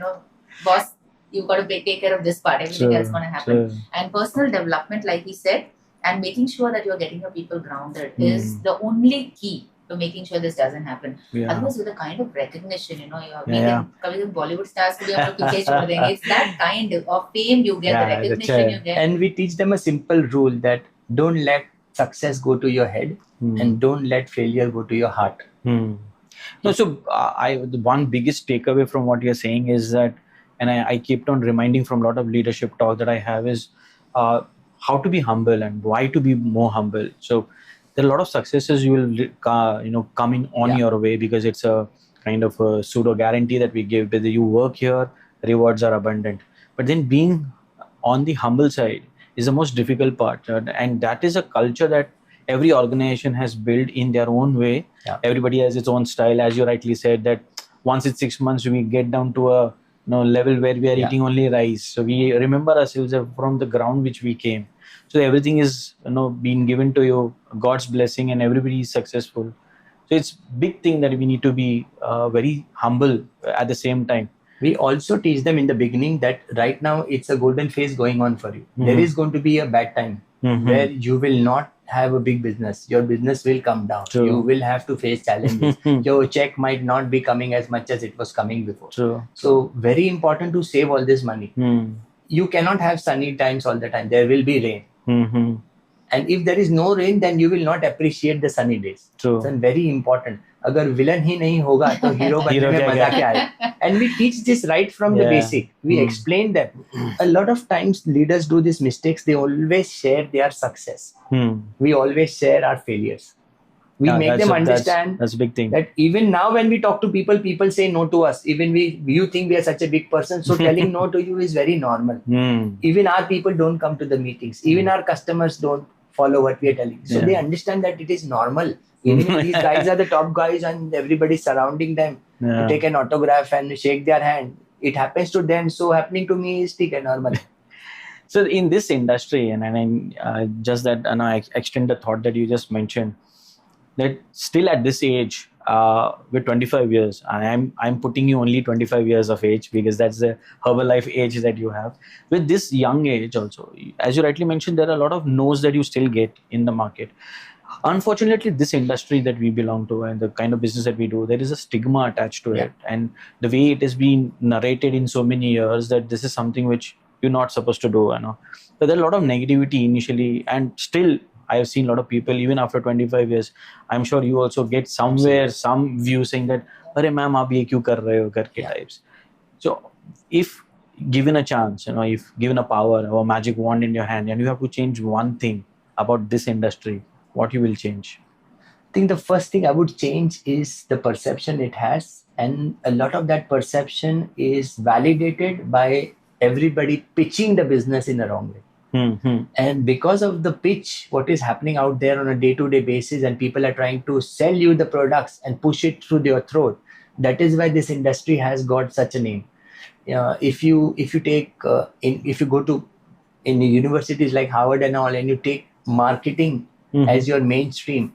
boss, you've got to take care of this part, everything else is going to happen. And personal development, like we said, and making sure that you're getting your people grounded is the only key to making sure this doesn't happen. Otherwise, with the kind of recognition, you're Bollywood stars, it's that kind of fame you get, the recognition you get.
And we teach them a simple rule that don't let success go to your head and don't let failure go to your heart.
No, so the one biggest takeaway from what you're saying is that, and I kept on reminding from a lot of leadership talk that I have, is how to be humble and why to be more humble. So there are a lot of successes you will come in on your way, because it's a kind of a pseudo guarantee that we give. Whether you work here, rewards are abundant. But then being on the humble side is the most difficult part, and that is a culture that every organization has built in their own way. Everybody has its own style, as you rightly said, that once it's 6 months we get down to a level where we are eating only rice. So we remember ourselves from the ground which we came. So everything is being given to you, God's blessing, and everybody is successful. So it's big thing that we need to be very humble at the same time.
We also teach them in the beginning that right now it's a golden phase going on for you. There is going to be a bad time where you will not have a big business. Your business will come down. You will have to face challenges. Your check might not be coming as much as it was coming before. So very important to save all this money. You cannot have sunny times all the time. There will be rain. And if there is no rain, then you will not appreciate the sunny days. So it's very important. अगर villain ही नहीं होगा तो hero बनने में मजा क्या है? And we teach this right from the basic. We explain them. A lot of times leaders do these mistakes. They always share their success. We always share our failures. We make them understand
that's a big thing.
That even now when we talk to people, people say no to us. Even you think we are such a big person, so telling no to you is very normal. Even our people don't come to the meetings. Even our customers don't follow what we are telling. So they understand that it is normal. Even these guys are the top guys and everybody surrounding them to take an autograph and shake their hand. It happens to them, so happening to me is normal.
So in this industry, and just that, and I extend the thought that you just mentioned, that still at this age, with 25 years, I'm putting you only 25 years of age because that's the Herbalife age that you have. With this young age also, as you rightly mentioned, there are a lot of no's that you still get in the market. Unfortunately, this industry that we belong to and the kind of business that we do, there is a stigma attached to it. And the way it has been narrated in so many years that this is something which you're not supposed to do. So there are a lot of negativity initially, and still I have seen a lot of people, even after 25 years, I'm sure you also get somewhere some view saying that, "Arey ma'am, aap ye kyun kar rahe ho?" karke types. So if given a chance, if given a power or a magic wand in your hand and you have to change one thing about this industry, what you will change?
I think the first thing I would change is the perception it has. And a lot of that perception is validated by everybody pitching the business in a wrong way. And because of the pitch, what is happening out there on a day-to-day basis, and people are trying to sell you the products and push it through your throat, that is why this industry has got such a name. if you take if you go to in universities like Harvard and all, and you take marketing as your mainstream,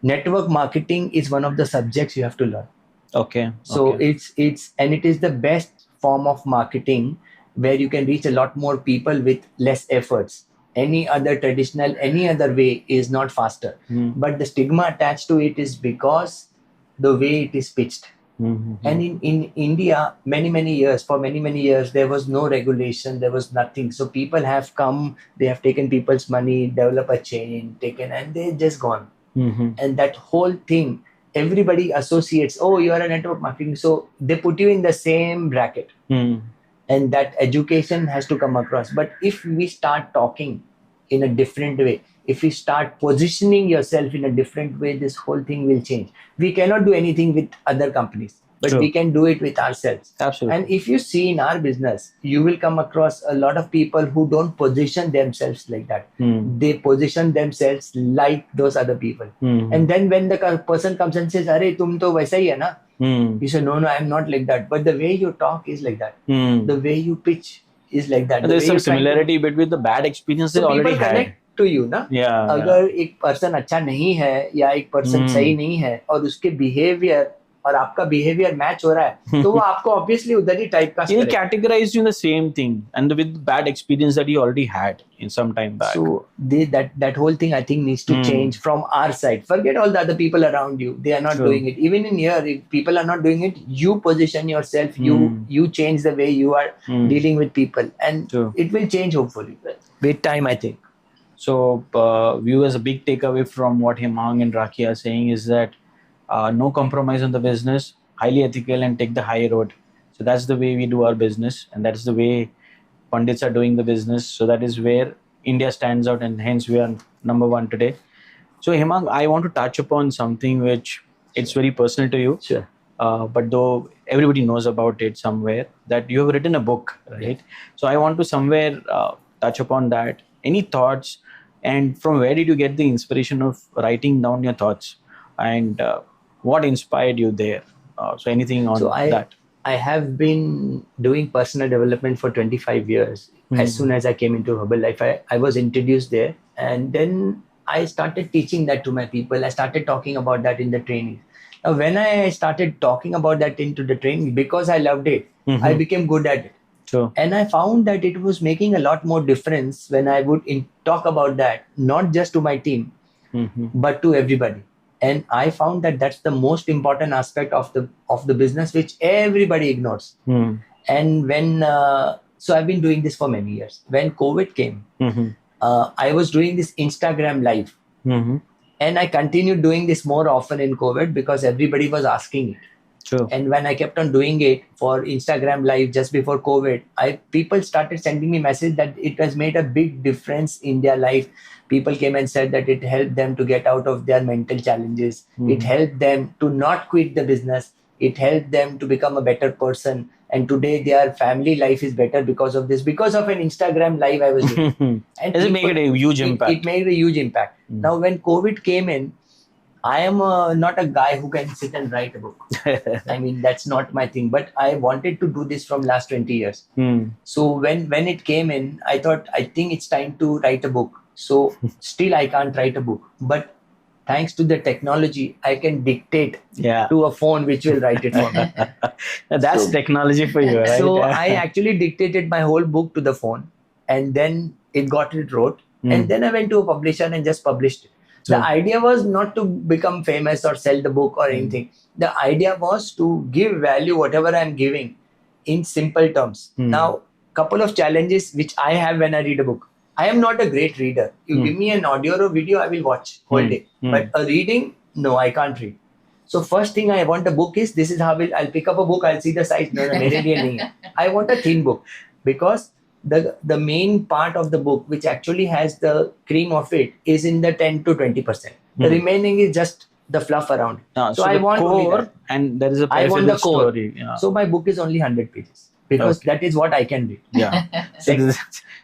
network marketing is one of the subjects you have to learn.
Okay.
So it is the best form of marketing where you can reach a lot more people with less efforts. Any other traditional, any other way is not faster. But the stigma attached to it is because the way it is pitched. And in India, many years, for many years, there was no regulation, there was nothing. So people have come, they have taken people's money, develop a chain, and they're just gone. And that whole thing, everybody associates, oh, you are a network marketing. So they put you in the same bracket. And that education has to come across. But if we start talking in a different way, if we start positioning yourself in a different way, this whole thing will change. We cannot do anything with other companies, but we can do it with ourselves.
Absolutely.
And if you see in our business, you will come across a lot of people who don't position themselves like that. They position themselves like those other people. And then when the person comes and says, "Arey, tum to waisa hi hai na?" You say, no, I'm not like that. But the way you talk is like that. The way you pitch is like that.
There's some similarity between the bad experience they already had.
Connect to you ना. अगर एक person अच्छा नहीं है या एक person सही नहीं है और उसके बिहेवियर और आपका बिहेवियर मैच हो रहा है, तो वो आपको obviously उधर ही टाइप का
he categorized you in the same thing and with bad experience that he already had in some time back.
So that whole thing I think needs to change from our side. Forget all the other people around you, they are not doing it. Even in here, if people are not doing it, you position yourself, you change the way you are dealing with people, and it will change hopefully with time, I think.
So viewers, a big takeaway from what Hemang and Rakhi are saying is that no compromise on the business, highly ethical, and take the high road. So that's the way we do our business, and that's the way Pandits are doing the business. So that is where India stands out, and hence we are number one today. So Hemang, I want to touch upon something which it's very personal to you.
Sure.
But though everybody knows about it somewhere, that you have written a book, right? So I want to somewhere touch upon that. Any thoughts, and from where did you get the inspiration of writing down your thoughts, and what inspired you there? So anything on that?
I have been doing personal development for 25 years. As soon as I came into Herbalife, I was introduced there, and then I started teaching that to my people. I started talking about that in the training. Now, when I started talking about that into the training, because I loved it, I became good at it.
Sure.
And I found that it was making a lot more difference when I would talk about that, not just to my team, but to everybody. And I found that that's the most important aspect of the business, which everybody ignores. And when so I've been doing this for many years. When COVID came, I was doing this Instagram live, and I continued doing this more often in COVID because everybody was asking it.
True.
And when I kept on doing it for Instagram live just before COVID, people started sending me message that it has made a big difference in their life. People came and said that it helped them to get out of their mental challenges. It helped them to not quit the business. It helped them to become a better person. And today their family life is better because of this, because of an Instagram live I was doing. And
it made a huge impact.
It made a huge impact. Now, when COVID came in, I am not a guy who can sit and write a book. I mean, that's not my thing. But I wanted to do this from last 20 years. So when it came in, I thought, I think it's time to write a book. So still I can't write a book. But thanks to the technology, I can dictate to a phone which will write it for me.
That's technology for you, right?
So I actually dictated my whole book to the phone, and then it wrote. And then I went to a publisher and just published it. The idea was not to become famous or sell the book or anything. The idea was to give value, whatever I'm giving, in simple terms. Now, couple of challenges which I have when I read a book. I am not a great reader. You give me an audio or video, I will watch whole day. But a reading, no, I can't read. So first thing I want a book is, this is how I'll pick up a book, I'll see the size. No, mere liye nahi hai. I want a thin book, because the main part of the book, which actually has the cream of it, is in the 10 to 20%. The remaining is just the fluff around.
So I want core, and there is a perfect story.
So my book is only 100 pages, because that is what I can read.
Yeah.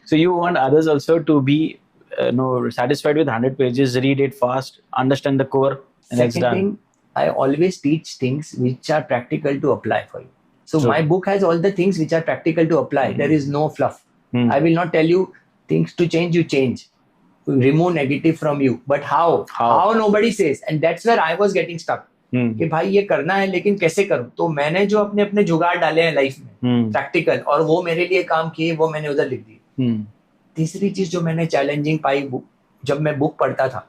So you want others also to be satisfied with 100 pages, read it fast, understand the core, and it's done.
Second thing, I always teach things which are practical to apply for you. So
True.
my book has all the things which are practical to apply. There is no fluff. I will not tell you things to change, you change. Remove negative from you. But how? How nobody says. And that's where I was getting stuck. कि भाई ये करना है लेकिन कैसे करूं. तो मैंने जो अपने अपने जुगाड़ डाले हैं लाइफ में प्रैक्टिकल, और वो मेरे लिए काम किए, वो मैंने उधर लिख दी. तीसरी चीज जो मैंने चैलेंजिंग पाई, जब मैं बुक पढ़ता था,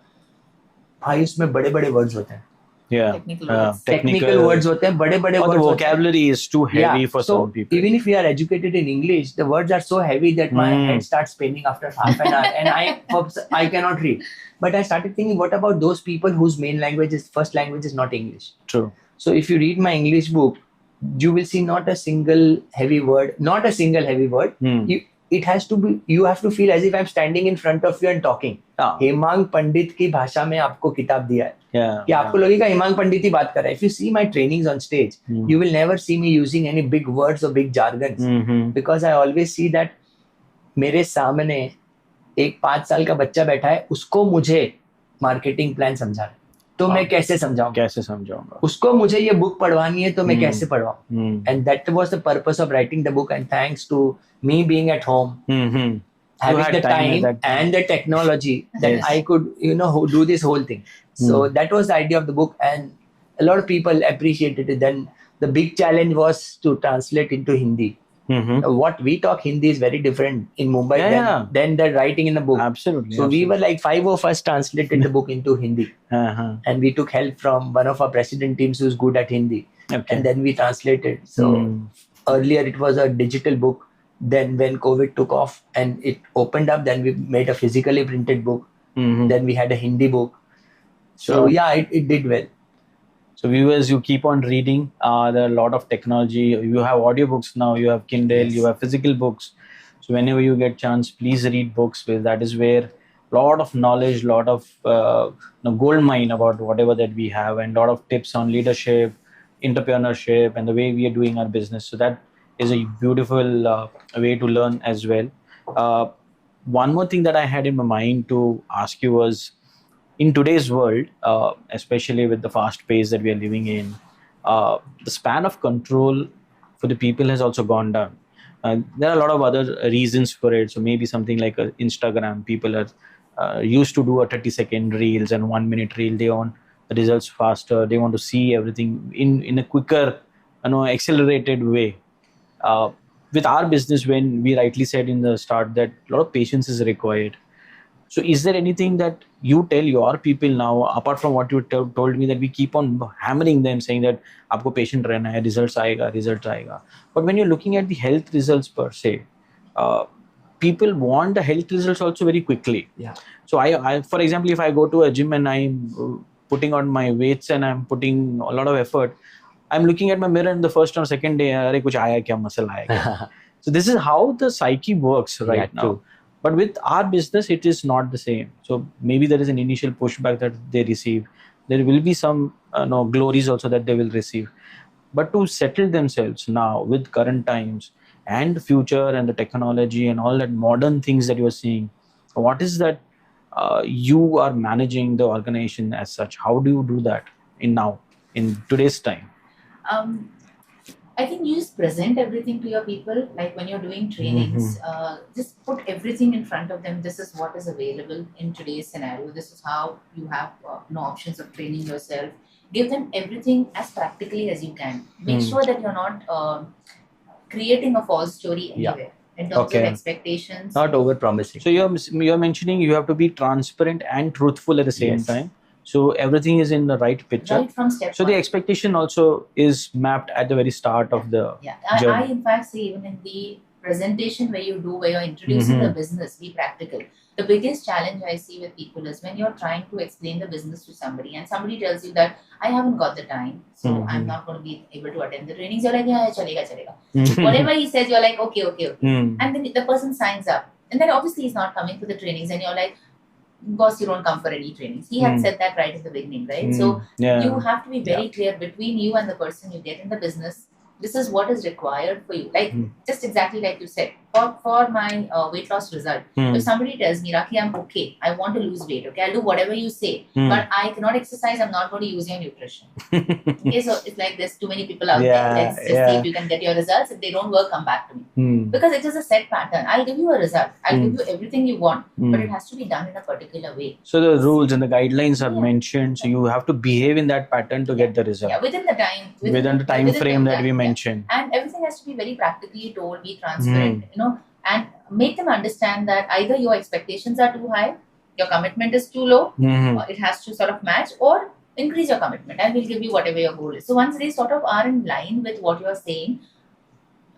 भाई उसमें बड़े बड़े वर्ड्स होते हैं. Technical words होते हैं, बड़े बड़े words.
The vocabulary is too heavy for some people.
Even if we are educated in English, the words are so heavy that my head starts spinning after half an hour, and I cannot read. But I started thinking, what about those people whose first language is not English?
True.
So if you read my English book, you will see not a single heavy word. It has to be, you have to feel as if I'm standing in front of you and talking. Hemang पंडित की भाषा में आपको किताब दिया है कि आपको लगेगा हेमांग पंडित ही बात कर रहा है. If you see my trainings on stage, you will never see me using any big words or big jargons, because I always see that मेरे सामने एक 5 साल का बच्चा बैठा है, उसको मुझे मार्केटिंग प्लान समझा रहा है, तो मैं कैसे समझाऊंगा. उसको मुझे ये बुक पढ़वानी है, तो मैं कैसे पढ़वाऊं. And that was the purpose of writing the book. And thanks to me being at home, having the time and the technology, that I could do this whole thing. So that was the idea of the book, and a lot of people appreciated it. Then the big challenge was to translate into Hindi. What we talk Hindi is very different in Mumbai than the writing in the book.
Absolutely.
So we were like 5 of us translated the book into Hindi. And we took help from one of our president teams who's good at Hindi. And then we translated. So earlier it was a digital book. Then when COVID took off and it opened up, then we made a physically printed book. Then we had a Hindi book. So it did well.
So viewers, you keep on reading. There are a lot of technology. You have audiobooks now. You have Kindle. You have physical books. So whenever you get chance, please read books, because that is where a lot of knowledge, lot of gold mine about whatever that we have, and a lot of tips on leadership, entrepreneurship, and the way we are doing our business. So that is a beautiful way to learn as well. One more thing that I had in my mind to ask you was, in today's world, especially with the fast pace that we are living in, the span of control for the people has also gone down. There are a lot of other reasons for it. So maybe something like Instagram, people are used to do a 30-second reels and 1-minute reel. They want the results faster. They want to see everything in a quicker, accelerated way. With our business, when we rightly said in the start that a lot of patience is required. So is there anything that you tell your people now, apart from what you told me, that we keep on hammering them, saying that aapko patient rehna hai, results aayega. But when you're looking at the health results per se, people want the health results also very quickly. So I, for example, if I go to a gym and I'm putting on my weights and I'm putting a lot of effort, I'm looking at my mirror in the first or second day, arey kuch aaya kya, muscle aaya kya. So this is how the psyche works right now. True. But with our business, it is not the same. So maybe there is an initial pushback that they receive. There will be some glories also that they will receive. But to settle themselves now with current times and the future and the technology and all that modern things that you are seeing, what is that you are managing the organization as such? How do you do that in today's time?
I think you just present everything to your people. Like when you're doing trainings, just put everything in front of them. This is what is available in today's scenario. This is how you have no options of training yourself. Give them everything as practically as you can. Make sure that you're not creating a false story anywhere in terms of expectations.
Not over-promising.
So you're mentioning you have to be transparent and truthful at the same time. So everything is in the right picture.
Right from step
So
one.
the expectation also is mapped at the very start of the journey.
I in fact say even in the presentation where you're introducing the business, be practical. The biggest challenge I see with people is when you're trying to explain the business to somebody and somebody tells you that I haven't got the time, so I'm not going to be able to attend the trainings. You're like, yeah, chalega. Whatever he says, you're like, okay. And then the person signs up. And then obviously he's not coming to the trainings and you're like, boss, you don't come for any trainings. He had said that right at the beginning, right? So you have to be very clear between you and the person you get in the business. This is what is required for you. Like just exactly like you said, for my weight loss result. If somebody tells me, Rakhi, I'm okay, I want to lose weight, okay, I'll do whatever you say, but I cannot exercise, I'm not going to use your nutrition. Okay, so it's like there's too many people out there. Let's just see if you can get your results. If they don't work, come back to me. Because it is a set pattern. I'll give you a result. I'll give you everything you want, but it has to be done in a particular way.
So the rules and the guidelines are mentioned. So you have to behave in that pattern to get the result.
Yeah, within the time.
Within the time frame that we mentioned.
And everything has to be very practically told, be transparent, and make them understand that either your expectations are too high, your commitment is too low, or it has to sort of match, or increase your commitment and we'll give you whatever your goal is. So once they sort of are in line with what you're saying,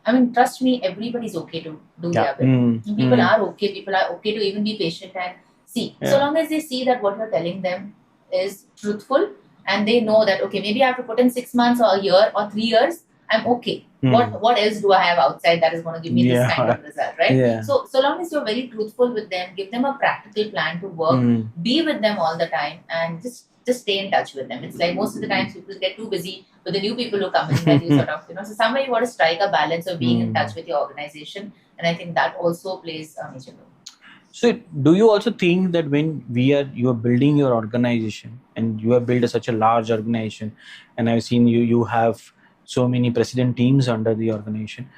I mean, trust me, everybody's okay to do their bit. People are okay. People are okay to even be patient and see. So long as they see that what you're telling them is truthful and they know that, okay, maybe I have to put in 6 months or a year or 3 years, I'm okay. What else do I have outside that is going to give me this kind of result, right? So long as you're very truthful with them, give them a practical plan to work, be with them all the time, and just stay in touch with them. It's like most of the times people get too busy with the new people who come in that you sort of, so somewhere you want to strike a balance of being in touch with your organization. And I think that also plays a major role.
So do you also think that when you are building your organization and you have built such a large organization, and I've seen you have so many president teams under the organization,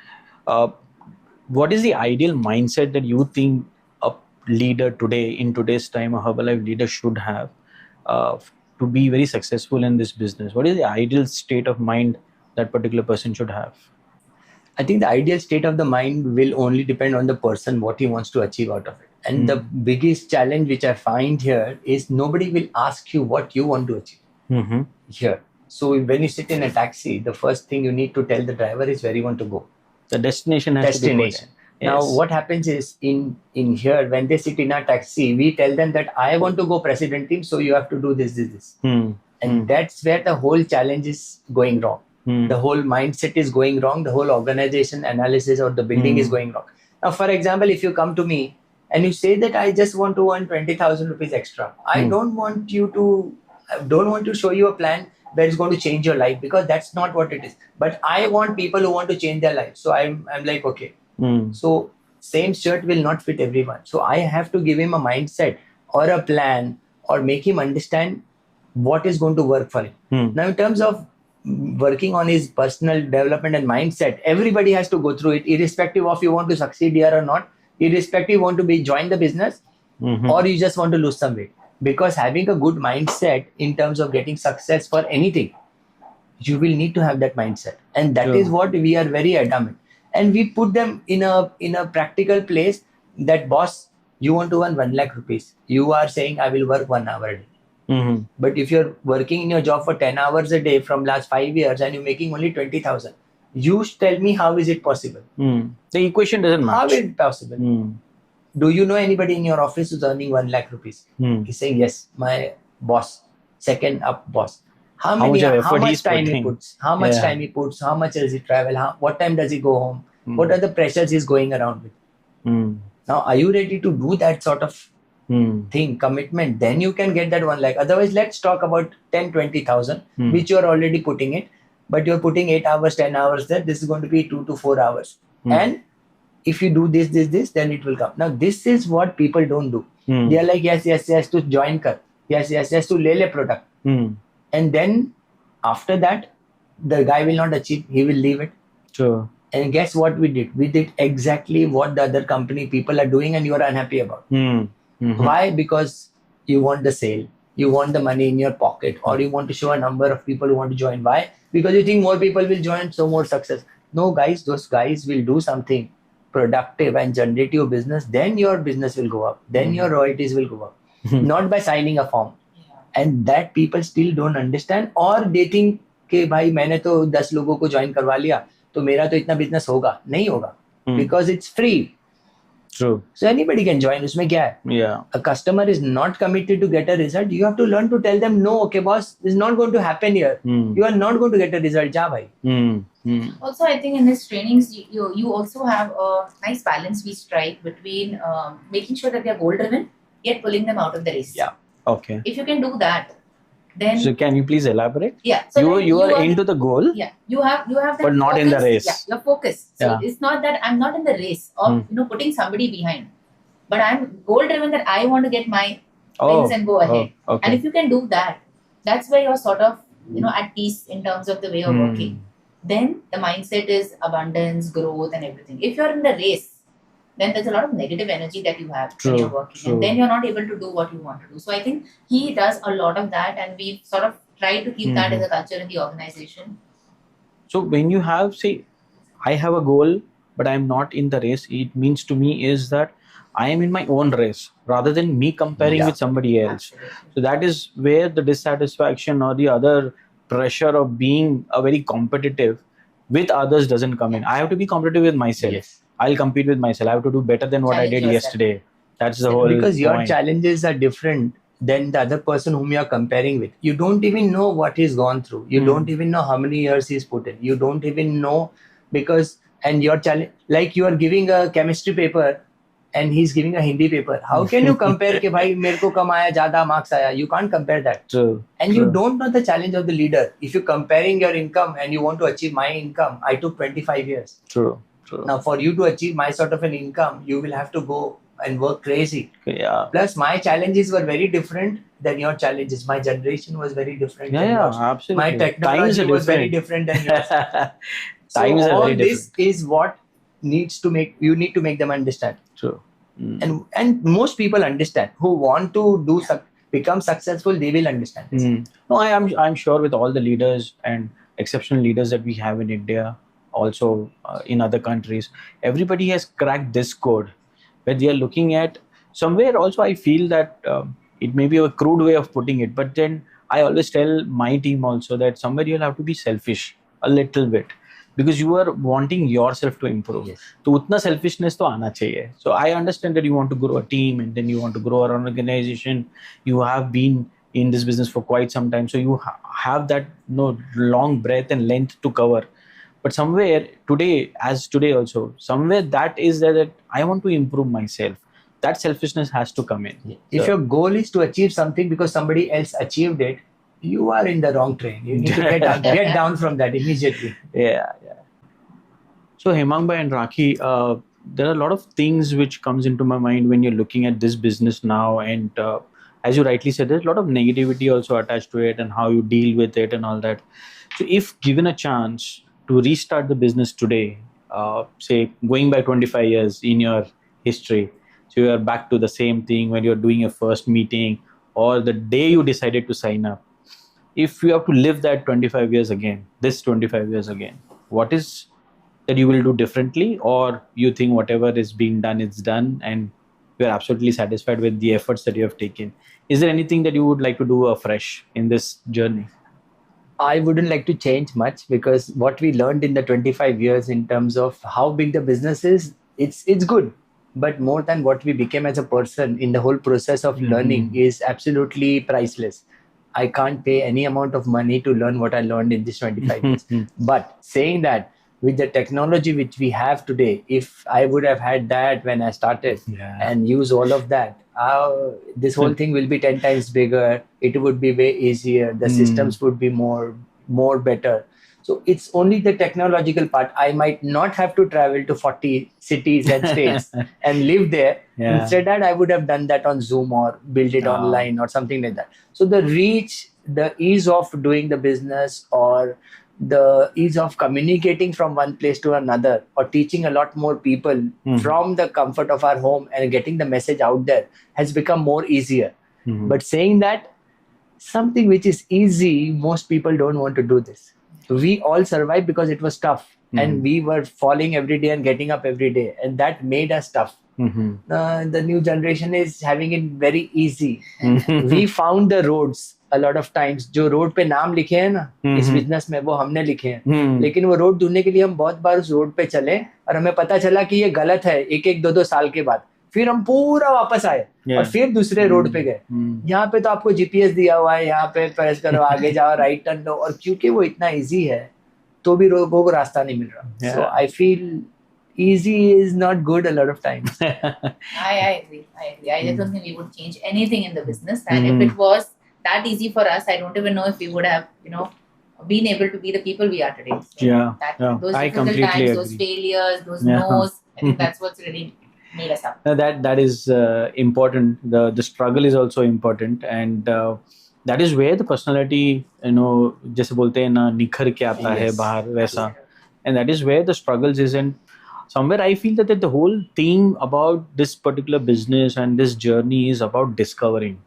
what is the ideal mindset that you think a leader today, in today's time, a Herbalife leader should have to be very successful in this business? What is the ideal state of mind that particular person should have?
I think the ideal state of the mind will only depend on the person, what he wants to achieve out of it. And the biggest challenge which I find here is nobody will ask you what you want to achieve here. So when you sit in a taxi, the first thing you need to tell the driver is where you want to go.
The destination has to be put.
Now, what happens is in here, when they sit in a taxi, we tell them that I want to go president team, so you have to do this. And that's where the whole challenge is going wrong. The whole mindset is going wrong. The whole organization analysis or the building is going wrong. Now, for example, if you come to me and you say that I just want to earn 20,000 rupees extra, I don't want to show you a plan that is going to change your life, because that's not what it is. But I want people who want to change their life. So I'm like, okay. So same shirt will not fit everyone. So I have to give him a mindset or a plan or make him understand what is going to work for him. Now, in terms of working on his personal development and mindset, everybody has to go through it, irrespective of you want to succeed here or not, irrespective you want to join the business or you just want to lose some weight. Because having a good mindset in terms of getting success for anything, you will need to have that mindset. And that is what we are very adamant. And we put them in a practical place that, boss, you want to earn 1 lakh rupees. You are saying I will work 1 hour a day. But if you're working in your job for 10 hours a day from last 5 years and you're making only 20,000, you tell me how is it possible?
The equation doesn't match.
How is it possible? Do you know anybody in your office who's earning 1 lakh rupees? He's saying, yes, my boss, second up boss. How much time he puts? How much time he puts? How much does he travel? What time does he go home? What are the pressures he's going around with? Now, are you ready to do that sort of thing, commitment? Then you can get that 1 lakh. Otherwise, let's talk about 10, 20,000, which you're already putting it, but you're putting 8 hours, 10 hours there. This is going to be 2 to 4 hours. And if you do this, then it will come. Now, this is what people don't do. They are like, yes, to join kar. Yes, to lele product. And then after that, the guy will not achieve. He will leave it.
Sure.
And guess what we did? We did exactly what the other company people are doing and you are unhappy about. Why? Because you want the sale. You want the money in your pocket, or you want to show a number of people who want to join. Why? Because you think more people will join, so more success. No, guys, those guys will do something productive and generate your business. Then your business will go up. Then your royalties will go up. Not by signing a form. And that people still don't understand, or they think कि भाई मैंने तो 10 लोगों को join करवा लिया तो मेरा तो इतना बिजनेस होगा. नहीं होगा. Because it's free.
True.
So anybody can join. उसमें क्या है?
Yeah.
A customer is not committed to get a result. You have to learn to tell them, no, okay, boss, this is not going to happen here. You are not going to get a result. Ja, bhai.
Also, I think in his trainings, you also have a nice balance we strike between making sure that they are goal driven, yet pulling them out of the race.
Yeah. Okay.
If you can do that, then
So can you please elaborate?
yeah. So
you are into the goal.
Yeah, you have that
but not
focus,
in the race.
Yeah, you're focused. So it's not that I'm not in the race of putting somebody behind, but I'm goal driven that I want to get my wins and go ahead.
Okay.
And if you can do that, that's where you're sort of at peace in terms of the way of working. Then the mindset is abundance, growth, and everything. If you're in the race, then there's a lot of negative energy that you have when you're working, and then you're not able to do what you want to do. So I think he does a lot of that, and we sort of try to keep that as a culture in the organization.
So when you have, say, I have a goal, but I'm not in the race, it means to me is that I am in my own race rather than me comparing with somebody else.
Absolutely.
So that is where the dissatisfaction or the other pressure of being a very competitive with others doesn't come in. I have to be competitive with myself.
Yes.
I'll compete with myself. I have to do better than what I
Challenge
did
yourself.
yesterday. That's the whole
Because your
point.
challenges are different than the other person whom you are comparing with. You don't even know what he's gone through. You don't even know how many years he's put in. You don't even know and your challenge, like you are giving a chemistry paper and he's giving a Hindi paper. How can you compare कि भाई मेरे को कम आया ज़्यादा marks आया? You can't compare that.
True.
And you don't know the challenge of the leader. If you're comparing your income and you want to achieve my income, I took 25 years.
True.
Now, for you to achieve my sort of an income, you will have to go and work crazy.
Yeah.
Plus, my challenges were very different than your challenges. My generation was very different than yours.
Absolutely.
My technology was very different than yours.
Times are
all
very
this
different.
is what you need to make them understand.
True.
And most people understand who want to become successful. They will understand this.
No, I'm sure with all the leaders and exceptional leaders that we have in India, also in other countries, everybody has cracked this code where they are looking at somewhere. Also, I feel that it may be a crude way of putting it, but then I always tell my team also that somewhere you'll have to be selfish a little bit, because you are wanting yourself to improve.
Yes.
तो उतना selfishness तो आना चाहिए. So I understand that you want to grow a team and then you want to grow an organization. You have been in this business for quite some time, so you have that long breadth and length to cover. But somewhere today also, somewhere that is that I want to improve myself. That selfishness has to come in.
If your goal is to achieve something because somebody else achieved it, you are in the wrong train. You need to get down from that immediately.
Yeah. So Hemang Bhai and Rakhi, there are a lot of things which comes into my mind when you're looking at this business now, and as you rightly said, there's a lot of negativity also attached to it and how you deal with it and all that. So if given a chance to restart the business today, say going back 25 years in your history, so you are back to the same thing when you're doing your first meeting or the day you decided to sign up. If you have to live that 25 years again, what is that you will do differently, or you think whatever is being done, it's done and you're absolutely satisfied with the efforts that you have taken? Is there anything that you would like to do afresh in this journey?
I wouldn't like to change much, because what we learned in the 25 years in terms of how big the business is, it's good. But more than what we became as a person in the whole process of learning is absolutely priceless. I can't pay any amount of money to learn what I learned in this 25 years. But saying that, with the technology which we have today, if I would have had that when I started and use all of that, this whole thing will be 10 times bigger. It would be way easier. The systems would be more better. So it's only the technological part. I might not have to travel to 40 cities and states and live there. Instead, that I would have done that on Zoom or build it online or something like that. So the reach, the ease of doing the business, or the ease of communicating from one place to another, or teaching a lot more people from the comfort of our home and getting the message out there, has become more easier. But saying that, something which is easy, most people don't want to do this. We all survived because it was tough, and we were falling every day and getting up every day, and that made us tough. The new generation is having it very easy. We found the roads a lot of times. जो road पे नाम लिखे हैं ना इस business में, वो हमने लिखे हैं, लेकिन वो रोड ढूंढने के लिए हम बहुत बार उस रोड पे चले और हमें पता चला कि ये गलत है 1-2 साल के बाद. फिर हम पूरा वापस आए और फिर दूसरे रोड पे गए. यहाँ पे तो आपको जीपीएस दिया हुआ है, यहाँ पे प्रेस करो, आगे जाओ, राइट टर्न लो, और क्योंकि वो इतना इजी है तो भी लोगों को रास्ता नहीं मिल रहा. So I feel easy is not good a lot of times.
I agree. I just don't think we would change anything in the business. And if it was that easy for us, I don't even know if we would have, been able to be the people we are today. So
Yeah,
those
I
difficult
completely
times,
agree.
those failures, those
Yeah.
no's, I think that's what's really made us up.
No, that is important. The struggle is also important, and that is where the personality, जैसे बोलते हैं ना, निखर के आता है
Yes.
बाहर वैसा, and that is where the struggles is. And somewhere I feel that the whole thing about this particular business and this journey is about discovering.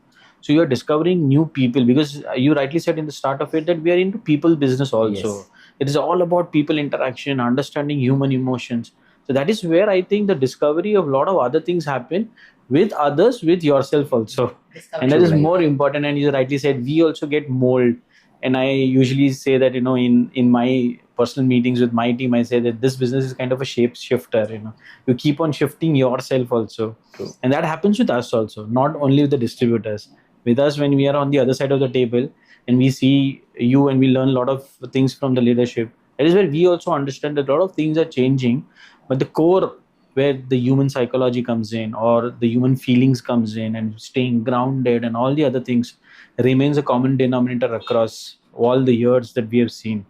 So you're discovering new people, because you rightly said in the start of it that we are into people business also.
Yes.
It is all about people interaction, understanding human emotions. So that is where I think the discovery of a lot of other things happen with others, with yourself also. And that is
True, right.
more important. And you rightly said, we also get mold. And I usually say that, in my personal meetings with my team, I say that this business is kind of a shape shifter. You keep on shifting yourself also.
True.
And that happens with us also, not only with the distributors. With us, when we are on the other side of the table and we see you and we learn a lot of things from the leadership, that is where we also understand that a lot of things are changing, but the core, where the human psychology comes in, or the human feelings comes in, and staying grounded and all the other things, remains a common denominator across all the years that we have seen.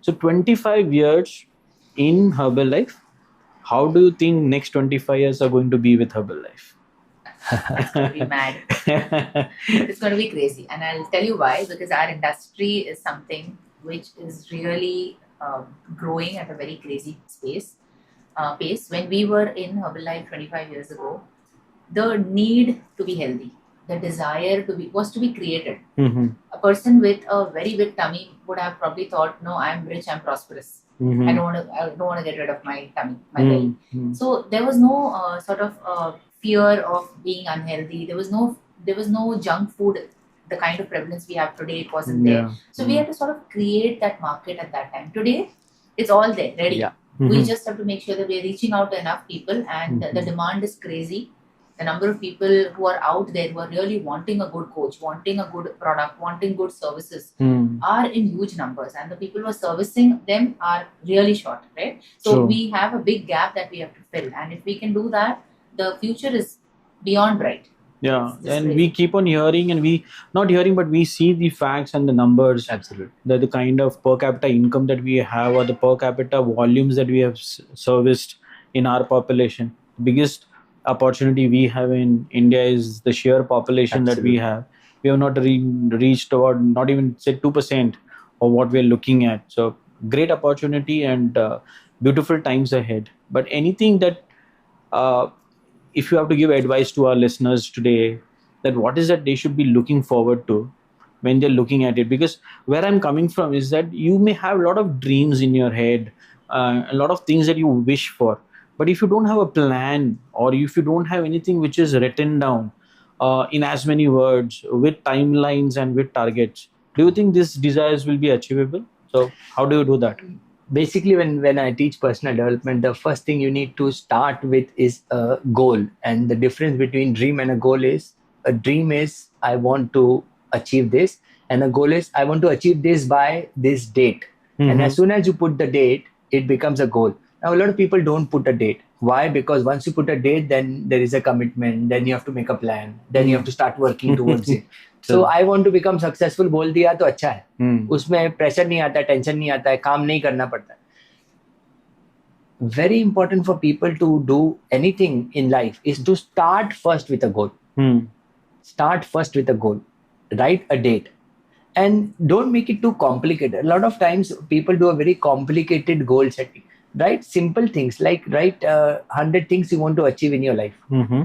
So 25 years in Herbalife, how do you think next 25 years are going to be with Herbalife?
It's going to be mad. It's going to be crazy. And I'll tell you why. Because our industry is something which is really growing at a very crazy pace. When we were in Herbalife 25 years ago, the need to be healthy, the desire was to be created.
Mm-hmm.
A person with a very big tummy would have probably thought, no, I'm rich, I'm prosperous.
Mm-hmm.
I don't want to get rid of my tummy, my belly.
Mm-hmm.
So there was no sort of fear of being unhealthy. There was no junk food, the kind of prevalence we have today. It wasn't there. So we had to sort of create that market at that time. Today, it's all there, ready.
Yeah.
We just have to make sure that we are reaching out to enough people, and the demand is crazy. The number of people who are out there who are really wanting a good coach, wanting a good product, wanting good services are in huge numbers, and the people who are servicing them are really short, right? So
True.
we have a big gap that we have to fill, and if we can do that, the future is beyond bright.
Yeah,
It's
and
crazy.
we keep on hearing, and we not hearing, but we see the facts and the numbers.
Absolutely.
The kind of per capita income that we have, or the per capita volumes that we have serviced in our population. The biggest opportunity we have in India is the sheer population that we
Absolutely.
have. We have not reached about, not even say 2% of what we are looking at. So great opportunity and beautiful times ahead. But anything that if you have to give advice to our listeners today, that what is that they should be looking forward to when they're looking at it? Because where I'm coming from is that you may have a lot of dreams in your head, a lot of things that you wish for, but if you don't have a plan, or if you don't have anything which is written down in as many words, with timelines and with targets, do you think these desires will be achievable? So how do you do that?
Basically, when I teach personal development, the first thing you need to start with is a goal. And the difference between dream and a goal is, a dream is I want to achieve this, and a goal is I want to achieve this by this date. And as soon as you put the date, it becomes a goal. Now, a lot of people don't put a date. Why? Because once you put a date, then there is a commitment, then you have to make a plan, then you have to start working towards it. So I want to become successful बोल दिया तो अच्छा है, उसमें pressure नहीं आता, tension नहीं आता है, काम नहीं करना पड़ता है. Very important for people to do anything in life is to start first with a goal. Start first with a goal. Write a date. And don't make it too complicated. A lot of times people do a very complicated goal setting. Write simple things, like write 100 things you want to achieve in your life.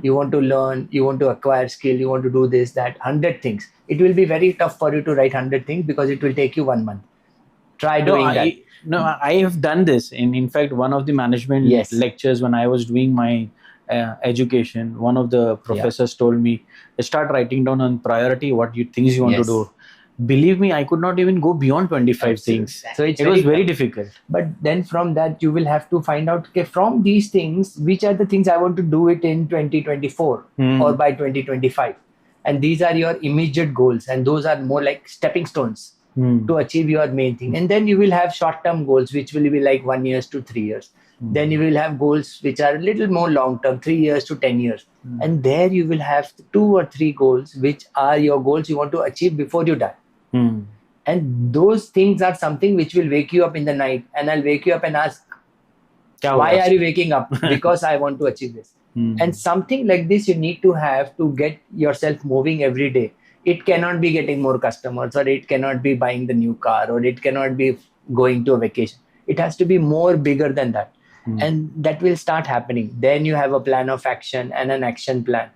You want to learn, you want to acquire skill, you want to do this, that, 100 things. It will be very tough for you to write 100 things because it will take you 1 month. Try doing that.
I have done this. In fact, one of the management lectures, when I was doing my education, one of the professors told me, start writing down on priority what things you want to do. Believe me, I could not even go beyond 25 things.
So it
was very difficult.
But then from that, you will have to find out, okay, from these things, which are the things I want to do it in 2024 or by 2025. And these are your immediate goals. And those are more like stepping stones to achieve your main thing. And then you will have short-term goals, which will be like 1 year to 3 years. Then you will have goals which are a little more long term, 3 years to 10 years. And there you will have 2 or 3 goals which are your goals you want to achieve before you die. And those things are something which will wake you up in the night, and I'll wake you up and ask, why are you waking up? Because I want to achieve this. And something like this you need to have to get yourself moving every day. It cannot be getting more customers, or it cannot be buying the new car, or it cannot be going to a vacation. It has to be more bigger than that. And that will start happening. Then you have a plan of action and an action plan.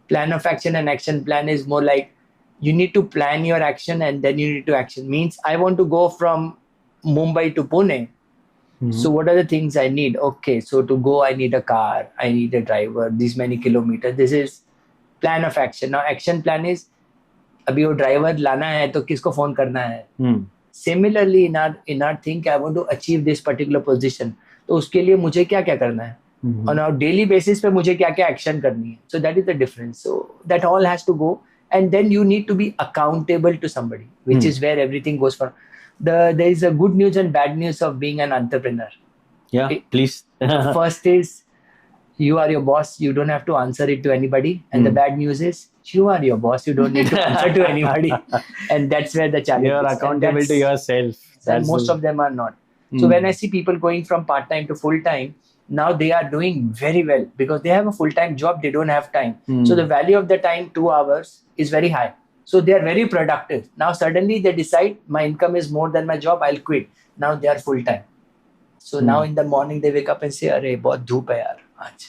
Plan of action and action plan is more like you need to plan your action and then you need to action. Means I want to go from Mumbai to Pune. So what are the things I need? Okay, so to go I need a car, I need a driver, these many kilometers. This is plan of action. Now action plan is अभी वो driver लाना है तो किसको phone करना है. Similarly in our thing I want to achieve this particular position. तो उसके लिए मुझे क्या क्या करना है, on a daily basis पे मुझे क्या क्या action करनी है. So that is the difference. So that all has to go, and then you need to be accountable to somebody, which is where everything goes from. There is a good news and bad news of being an entrepreneur.
Yeah, please.
First is you are your boss, you don't have to answer it to anybody. And the bad news is you are your boss, you don't need to answer to anybody. And that's where the challenge
You're
is.
accountable to yourself.
And most of them are not. So when I see people going from part-time to full-time, now they are doing very well because they have a full-time job, they don't have time. So the value of the time, 2 hours, is very high. So they are very productive. Now suddenly they decide my income is more than my job, I'll quit. Now they are full-time. So now in the morning they wake up and say, अरे बहुत धूप है यार आज,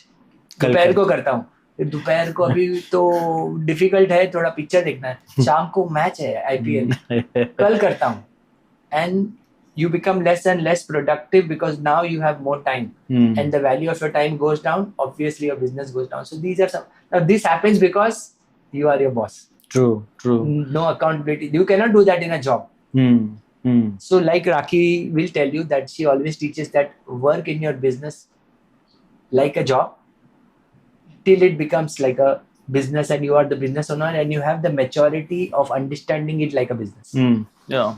दोपहर को करता हूँ. दोपहर को अभी तो डिफिकल्ट है, थोड़ा पिक्चर देखना है, शाम को मैच है आईपीएल, कल करता हूँ. And you become less and less productive because now you have more time, and the value of your time goes down. Obviously your business goes down. So these are some. Now this happens because you are your boss.
True.
No accountability. You cannot do that in a job. So like Rakhi will tell you that she always teaches that work in your business like a job till it becomes like a business and you are the business owner and you have the maturity of understanding it like a business.
Yeah.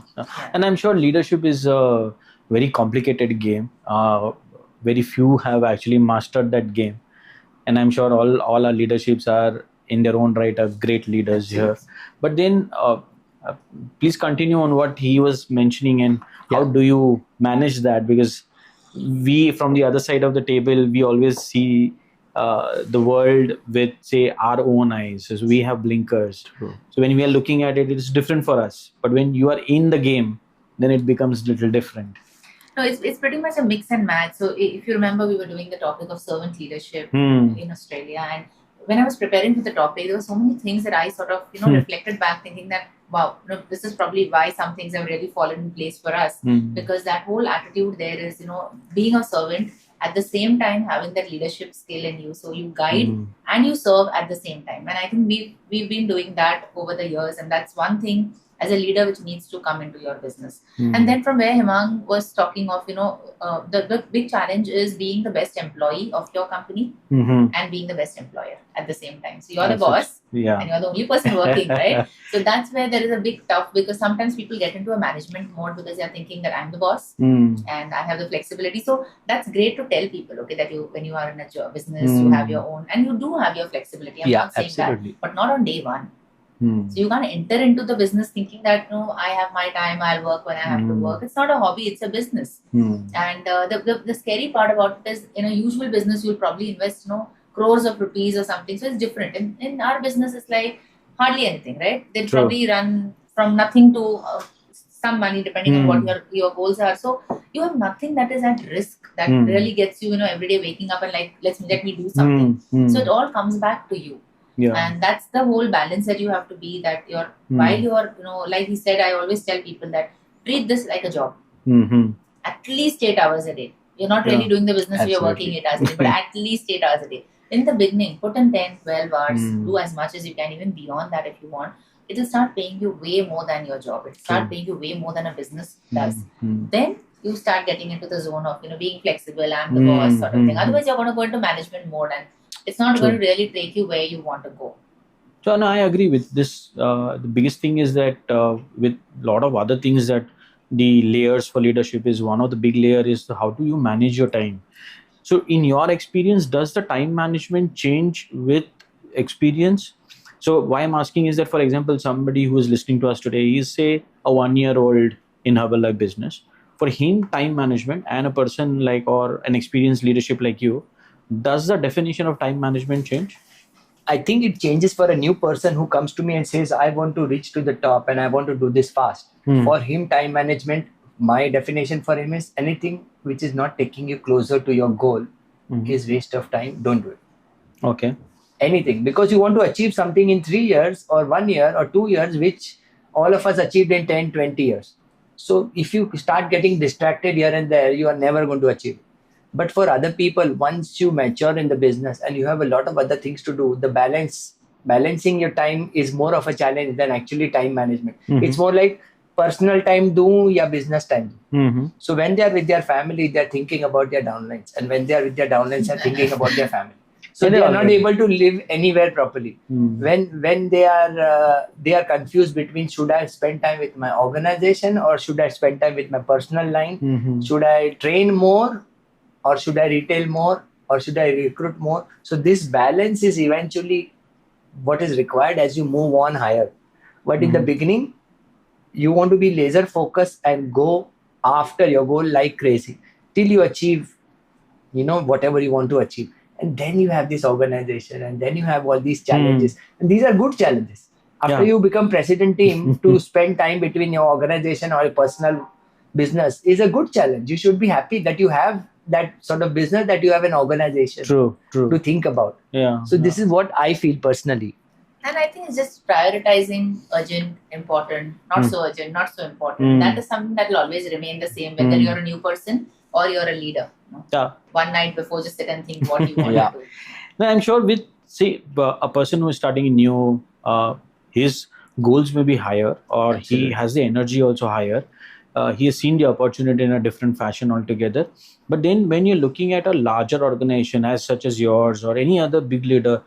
And I'm sure leadership is a very complicated game. Very few have actually mastered that game. And I'm sure all our leaderships are in their own right are great leaders here. But then please continue on what he was mentioning and how do you manage that? Because we, from the other side of the table, we always see the world with, say, our own eyes. So we have blinkers.
True.
So when we are looking at it, it's different for us. But when you are in the game, then it becomes a little different.
No, it's pretty much a mix and match. So if you remember, we were doing the topic of servant leadership in Australia. And when I was preparing for the topic, there were so many things that I sort of, reflected back thinking that, wow, this is probably why some things have really fallen in place for us. Because that whole attitude there is, being a servant, at the same time having that leadership skill in you. So you guide and you serve at the same time. And I think we've been doing that over the years. And that's one thing as a leader which needs to come into your business. And then from where Hemang was talking of, the big challenge is being the best employee of your company and being the best employer at the same time. So you're the boss and you're the only person working, right? So that's where there is a big tough, because sometimes people get into a management mode because they're thinking that I'm the boss and I have the flexibility. So that's great to tell people, okay, that when you are in a business, you have your own, and you do have your flexibility. I'm not saying that, but not on day one. So you can't enter into the business thinking that, no, I have my time, I'll work when I have to work. It's not a hobby, it's a business. And the scary part about it is, in a usual business, you'll probably invest, crores of rupees or something. So it's different. In our business, it's like hardly anything, right? They'll probably run from nothing to some money depending on what your goals are. So you have nothing that is at risk that really gets you, every day waking up and like, let me do something. So it all comes back to you. And that's the whole balance that you have to be, that while you're, like he said, I always tell people that treat this like a job. At least 8 hours a day. You're not really doing the business, you're working 8 hours a day, but at least 8 hours a day. In the beginning, put in 10, 12 hours, do as much as you can, even beyond that if you want. It will start paying you way more than your job. It will start paying you way more than a business does. Then you start getting into the zone of, being flexible and the boss sort of thing. Otherwise, you're going to go into management mode and it's not going to really take you where you want to go.
So, no, I agree with this. The biggest thing is that with a lot of other things, that the layers for leadership is one of the big layer is how do you manage your time? So in your experience, does the time management change with experience? So why I'm asking is that, for example, somebody who is listening to us today is, say, a 1-year-old in Herbalife business. For him, time management, and a person like, or an experienced leadership like you, does the definition of time management change?
I think it changes for a new person who comes to me and says, I want to reach to the top and I want to do this fast. For him, time management, my definition for him is anything which is not taking you closer to your goal is waste of time. Don't do it.
Okay.
Anything, because you want to achieve something in 3 years or 1 year or 2 years, which all of us achieved in 10, 20 years. So if you start getting distracted here and there, you are never going to achieve. But for other people, once you mature in the business and you have a lot of other things to do, the balancing your time is more of a challenge than actually time management. It's more like personal time do ya business time do. So when they are with their family, they are thinking about their downlines, and when they are with their downlines, they are thinking about their family. So they are not able to live anywhere properly. When they are confused between, should I spend time with my organization or should I spend time with my personal line? Should I train more or should I retail more or should I recruit more? So this balance is eventually what is required as you move on higher. But in the beginning, you want to be laser focused and go after your goal like crazy till you achieve, whatever you want to achieve. And then you have this organization, and then you have all these challenges. And these are good challenges. After you become president team, to spend time between your organization or your personal business is a good challenge. You should be happy that you have that sort of business, that you have an organization to think about. So this is what I feel personally.
And I think it's just prioritizing urgent, important, not so urgent, not so important. That is something that will always remain the same, whether you're a new person or you're a leader. One night before, just sit and think what you want to do.
No, I'm sure with, say, a person who is starting new, his goals may be higher, or he has the energy also higher. He has seen the opportunity in a different fashion altogether. But then when you're looking at a larger organization as such as yours or any other big leader,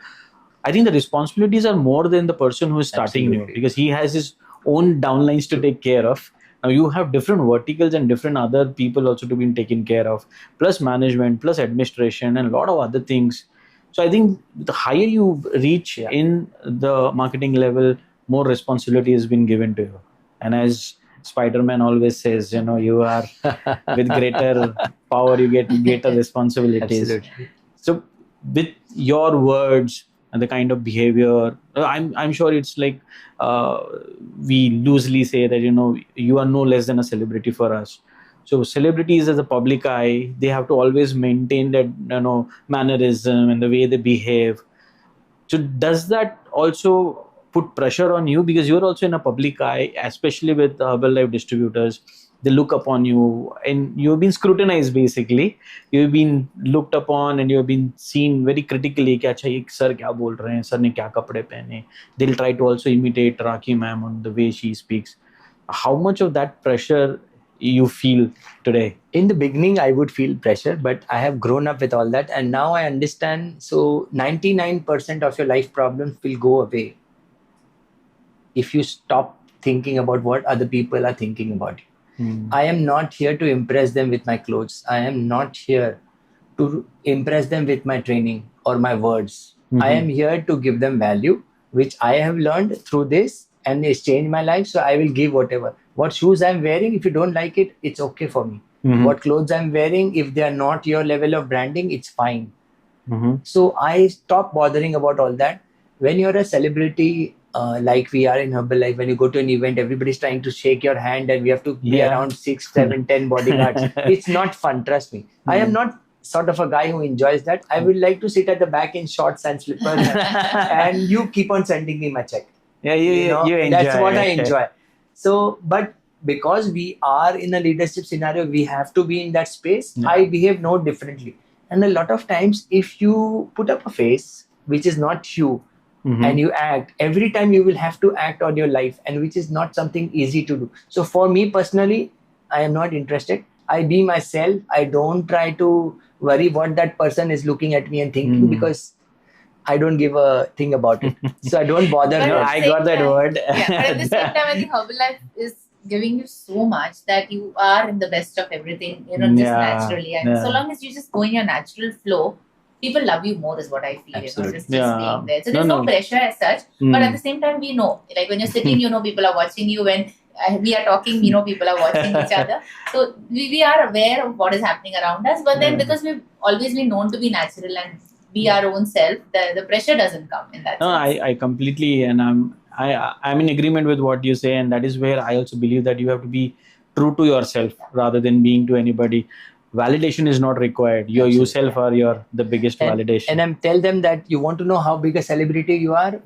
I think the responsibilities are more than the person who is starting new, because he has his own downlines to take care of. Now you have different verticals and different other people also to be taken care of, plus management, plus administration, and a lot of other things. So I think the higher you reach in the marketing level, more responsibility has been given to you. And as Spider-Man always says, you are with greater power, you get greater responsibilities.
Absolutely.
So with your words and the kind of behavior, I'm sure it's like we loosely say that you are no less than a celebrity for us. So celebrities as a public eye, they have to always maintain that mannerism and the way they behave. So does that also put pressure on you, because you're also in a public eye, especially with the Herbalife distributors? They look upon you and you've been scrutinized basically. You've been looked upon and you've been seen very critically. Ki, Acha, ye sir kya bol rahe hain? Sir ne kya kapde pehne? They'll try to also imitate Rakhi ma'am on the way she speaks. How much of that pressure you feel today?
In the beginning, I would feel pressure, but I have grown up with all that. And now I understand. So 99% of your life problems will go away if you stop thinking about what other people are thinking about you. I am not here to impress them with my clothes. I am not here to impress them with my training or my words. I am here to give them value, which I have learned through this, and it's changed my life. So I will give whatever. What shoes I'm wearing, if you don't like it, it's okay for me. What clothes I'm wearing, if they are not your level of branding, it's fine. So I stop bothering about all that. When you're a celebrity, like we are in Herbalife, when you go to an event, everybody's trying to shake your hand and we have to be around 6, 7, 10 bodyguards. It's not fun, trust me. I am not sort of a guy who enjoys that. I would like to sit at the back in shorts and slippers and you keep on sending me my check.
You enjoy.
That's what I enjoy. So, but because we are in a leadership scenario, we have to be in that space. I behave no differently. And a lot of times, if you put up a face which is not you, and you act, every time you will have to act on your life, and which is not something easy to do. So for me personally, I am not interested. I be myself. I don't try to worry what that person is looking at me and thinking, because I don't give a thing about it. So I don't bother.
I got that word.
But at the same time, I think Herbalife is giving you so much that you are in the best of everything, just naturally. And so long as you just go in your natural flow, people love you more is what I feel.
Absolutely.
Just staying there. So there's no pressure as such. But at the same time, we know, like when you're sitting, people are watching you. When we are talking, people are watching each other. So we are aware of what is happening around us. But then because we've always been known to be natural and be our own self, the pressure doesn't come in that sense.
I completely, and I'm in agreement with what you say, and that is where I also believe that you have to be true to yourself rather than being to anybody. Validation is not required. Yourself are the biggest validation.
And I tell them that you want to know how big a celebrity you are,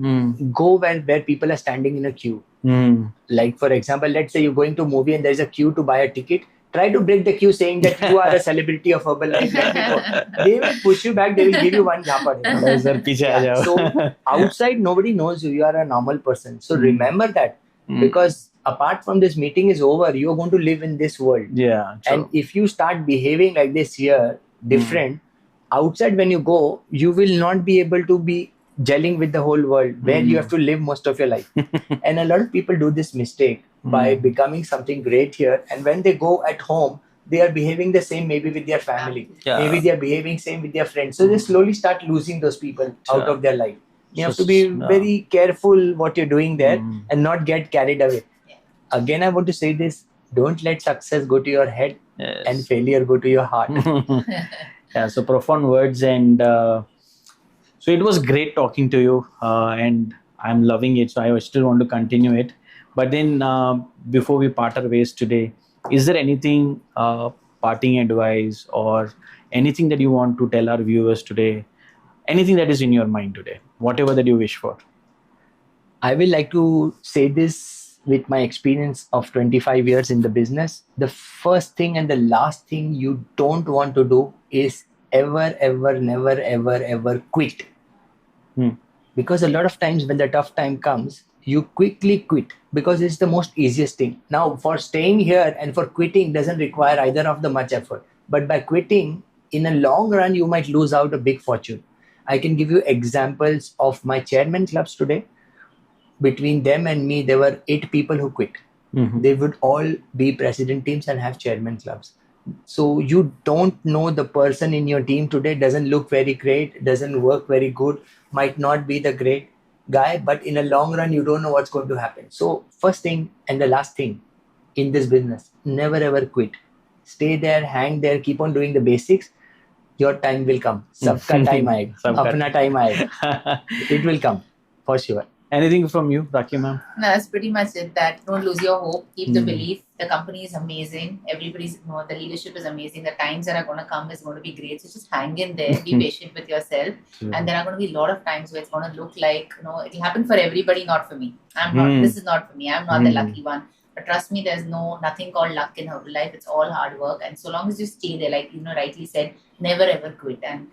go where people are standing in a queue. Like for example, let's say you're going to a movie and there's a queue to buy a ticket. Try to break the queue saying that you are a celebrity of Herbalife. They will push you back. They will give you one japa. So outside, nobody knows you. You are a normal person. So remember that. Because apart from this meeting is over, you are going to live in this world.
Yeah. True.
And if you start behaving like this here, different, outside when you go, you will not be able to be gelling with the whole world where you have to live most of your life. And a lot of people do this mistake by becoming something great here. And when they go at home, they are behaving the same maybe with their family. Maybe they are behaving same with their friends. So they slowly start losing those people out of their life. You have to be very careful what you're doing there and not get carried away. Again, I want to say this. Don't let success go to your head and failure go to your heart.
So profound words. And so it was great talking to you. And I'm loving it. So I still want to continue it. But then before we part our ways today, is there anything, parting advice or anything that you want to tell our viewers today? Anything that is in your mind today, whatever that you wish for.
I will like to say this with my experience of 25 years in the business. The first thing and the last thing you don't want to do is never quit. Because a lot of times when the tough time comes, you quickly quit because it's the most easiest thing. Now, for staying here and for quitting doesn't require either of the much effort. But by quitting, in a long run, you might lose out a big fortune. I can give you examples of my chairman clubs today. Between them and me, there were 8 people who quit. They would all be president teams and have chairman clubs. So you don't know the person in your team today doesn't look very great, doesn't work very good, might not be the great guy, but in a long run, you don't know what's going to happen. So first thing and the last thing in this business, never ever quit. Stay there, hang there, keep on doing the basics. Your time will come. Sabka time aayega. Apna time aayega. It will come for sure.
Anything from you, Rakhi ma'am?
No, that's pretty much it. That don't lose your hope. Keep the belief. The company is amazing. Everybody's, the leadership is amazing. The times that are going to come is going to be great. So just hang in there. Be patient with yourself. And there are going to be a lot of times where it's going to look like, it'll happen for everybody, not for me. I'm not. This is not for me. I'm not the lucky one. But trust me, there's nothing called luck in Herbalife. It's all hard work. And so long as you stay there, like rightly said, never ever quit. And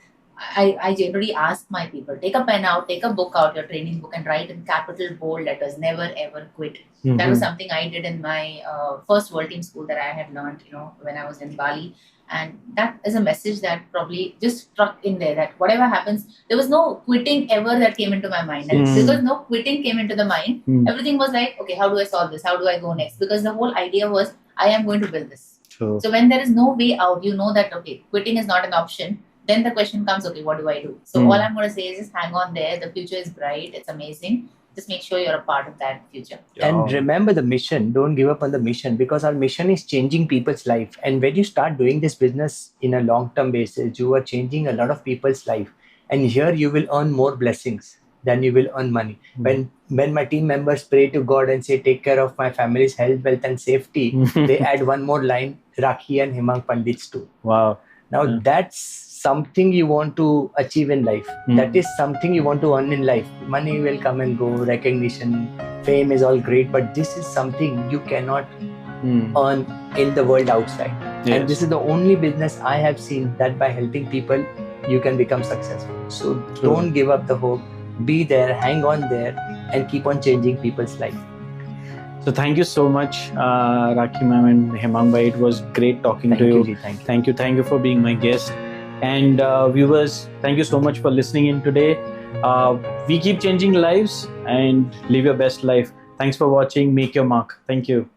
I generally ask my people, take a pen out, take a book out, your training book, and write in capital bold letters, never ever quit. That was something I did in my first World Team School that I had learned, when I was in Bali. And that is a message that probably just struck in there, that whatever happens, there was no quitting ever that came into my mind. And because no quitting came into the mind, everything was like, okay, how do I solve this? How do I go next? Because the whole idea was, I am going to build this.
True.
So when there is no way out, you know that, okay, quitting is not an option. Then the question comes, okay, what do I do? So all I'm going to say is just hang on there. The future is bright. It's amazing. Just make sure you're a part of that future.
And remember the mission. Don't give up on the mission, because our mission is changing people's life. And when you start doing this business in a long-term basis, you are changing a lot of people's life. And here you will earn more blessings than you will earn money. When my team members pray to God and say, take care of my family's health, wealth and safety, they add one more line, Rakhi and Hemang Pandits too.
Wow.
Now that's something you want to achieve in life. That is something you want to earn in life. Money will come and go, recognition, fame is all great, but this is something you cannot earn in the world outside. Yes. And this is the only business I have seen that by helping people, you can become successful. So don't give up the hope. Be there, hang on there, and keep on changing people's life.
So thank you so much, Rakhi ma'am and Hemang bhai. It was great talking to you. Thank you for being my guest. And viewers, thank you so much for listening in today. We keep changing lives and live your best life. Thanks for watching. Make your mark. Thank you.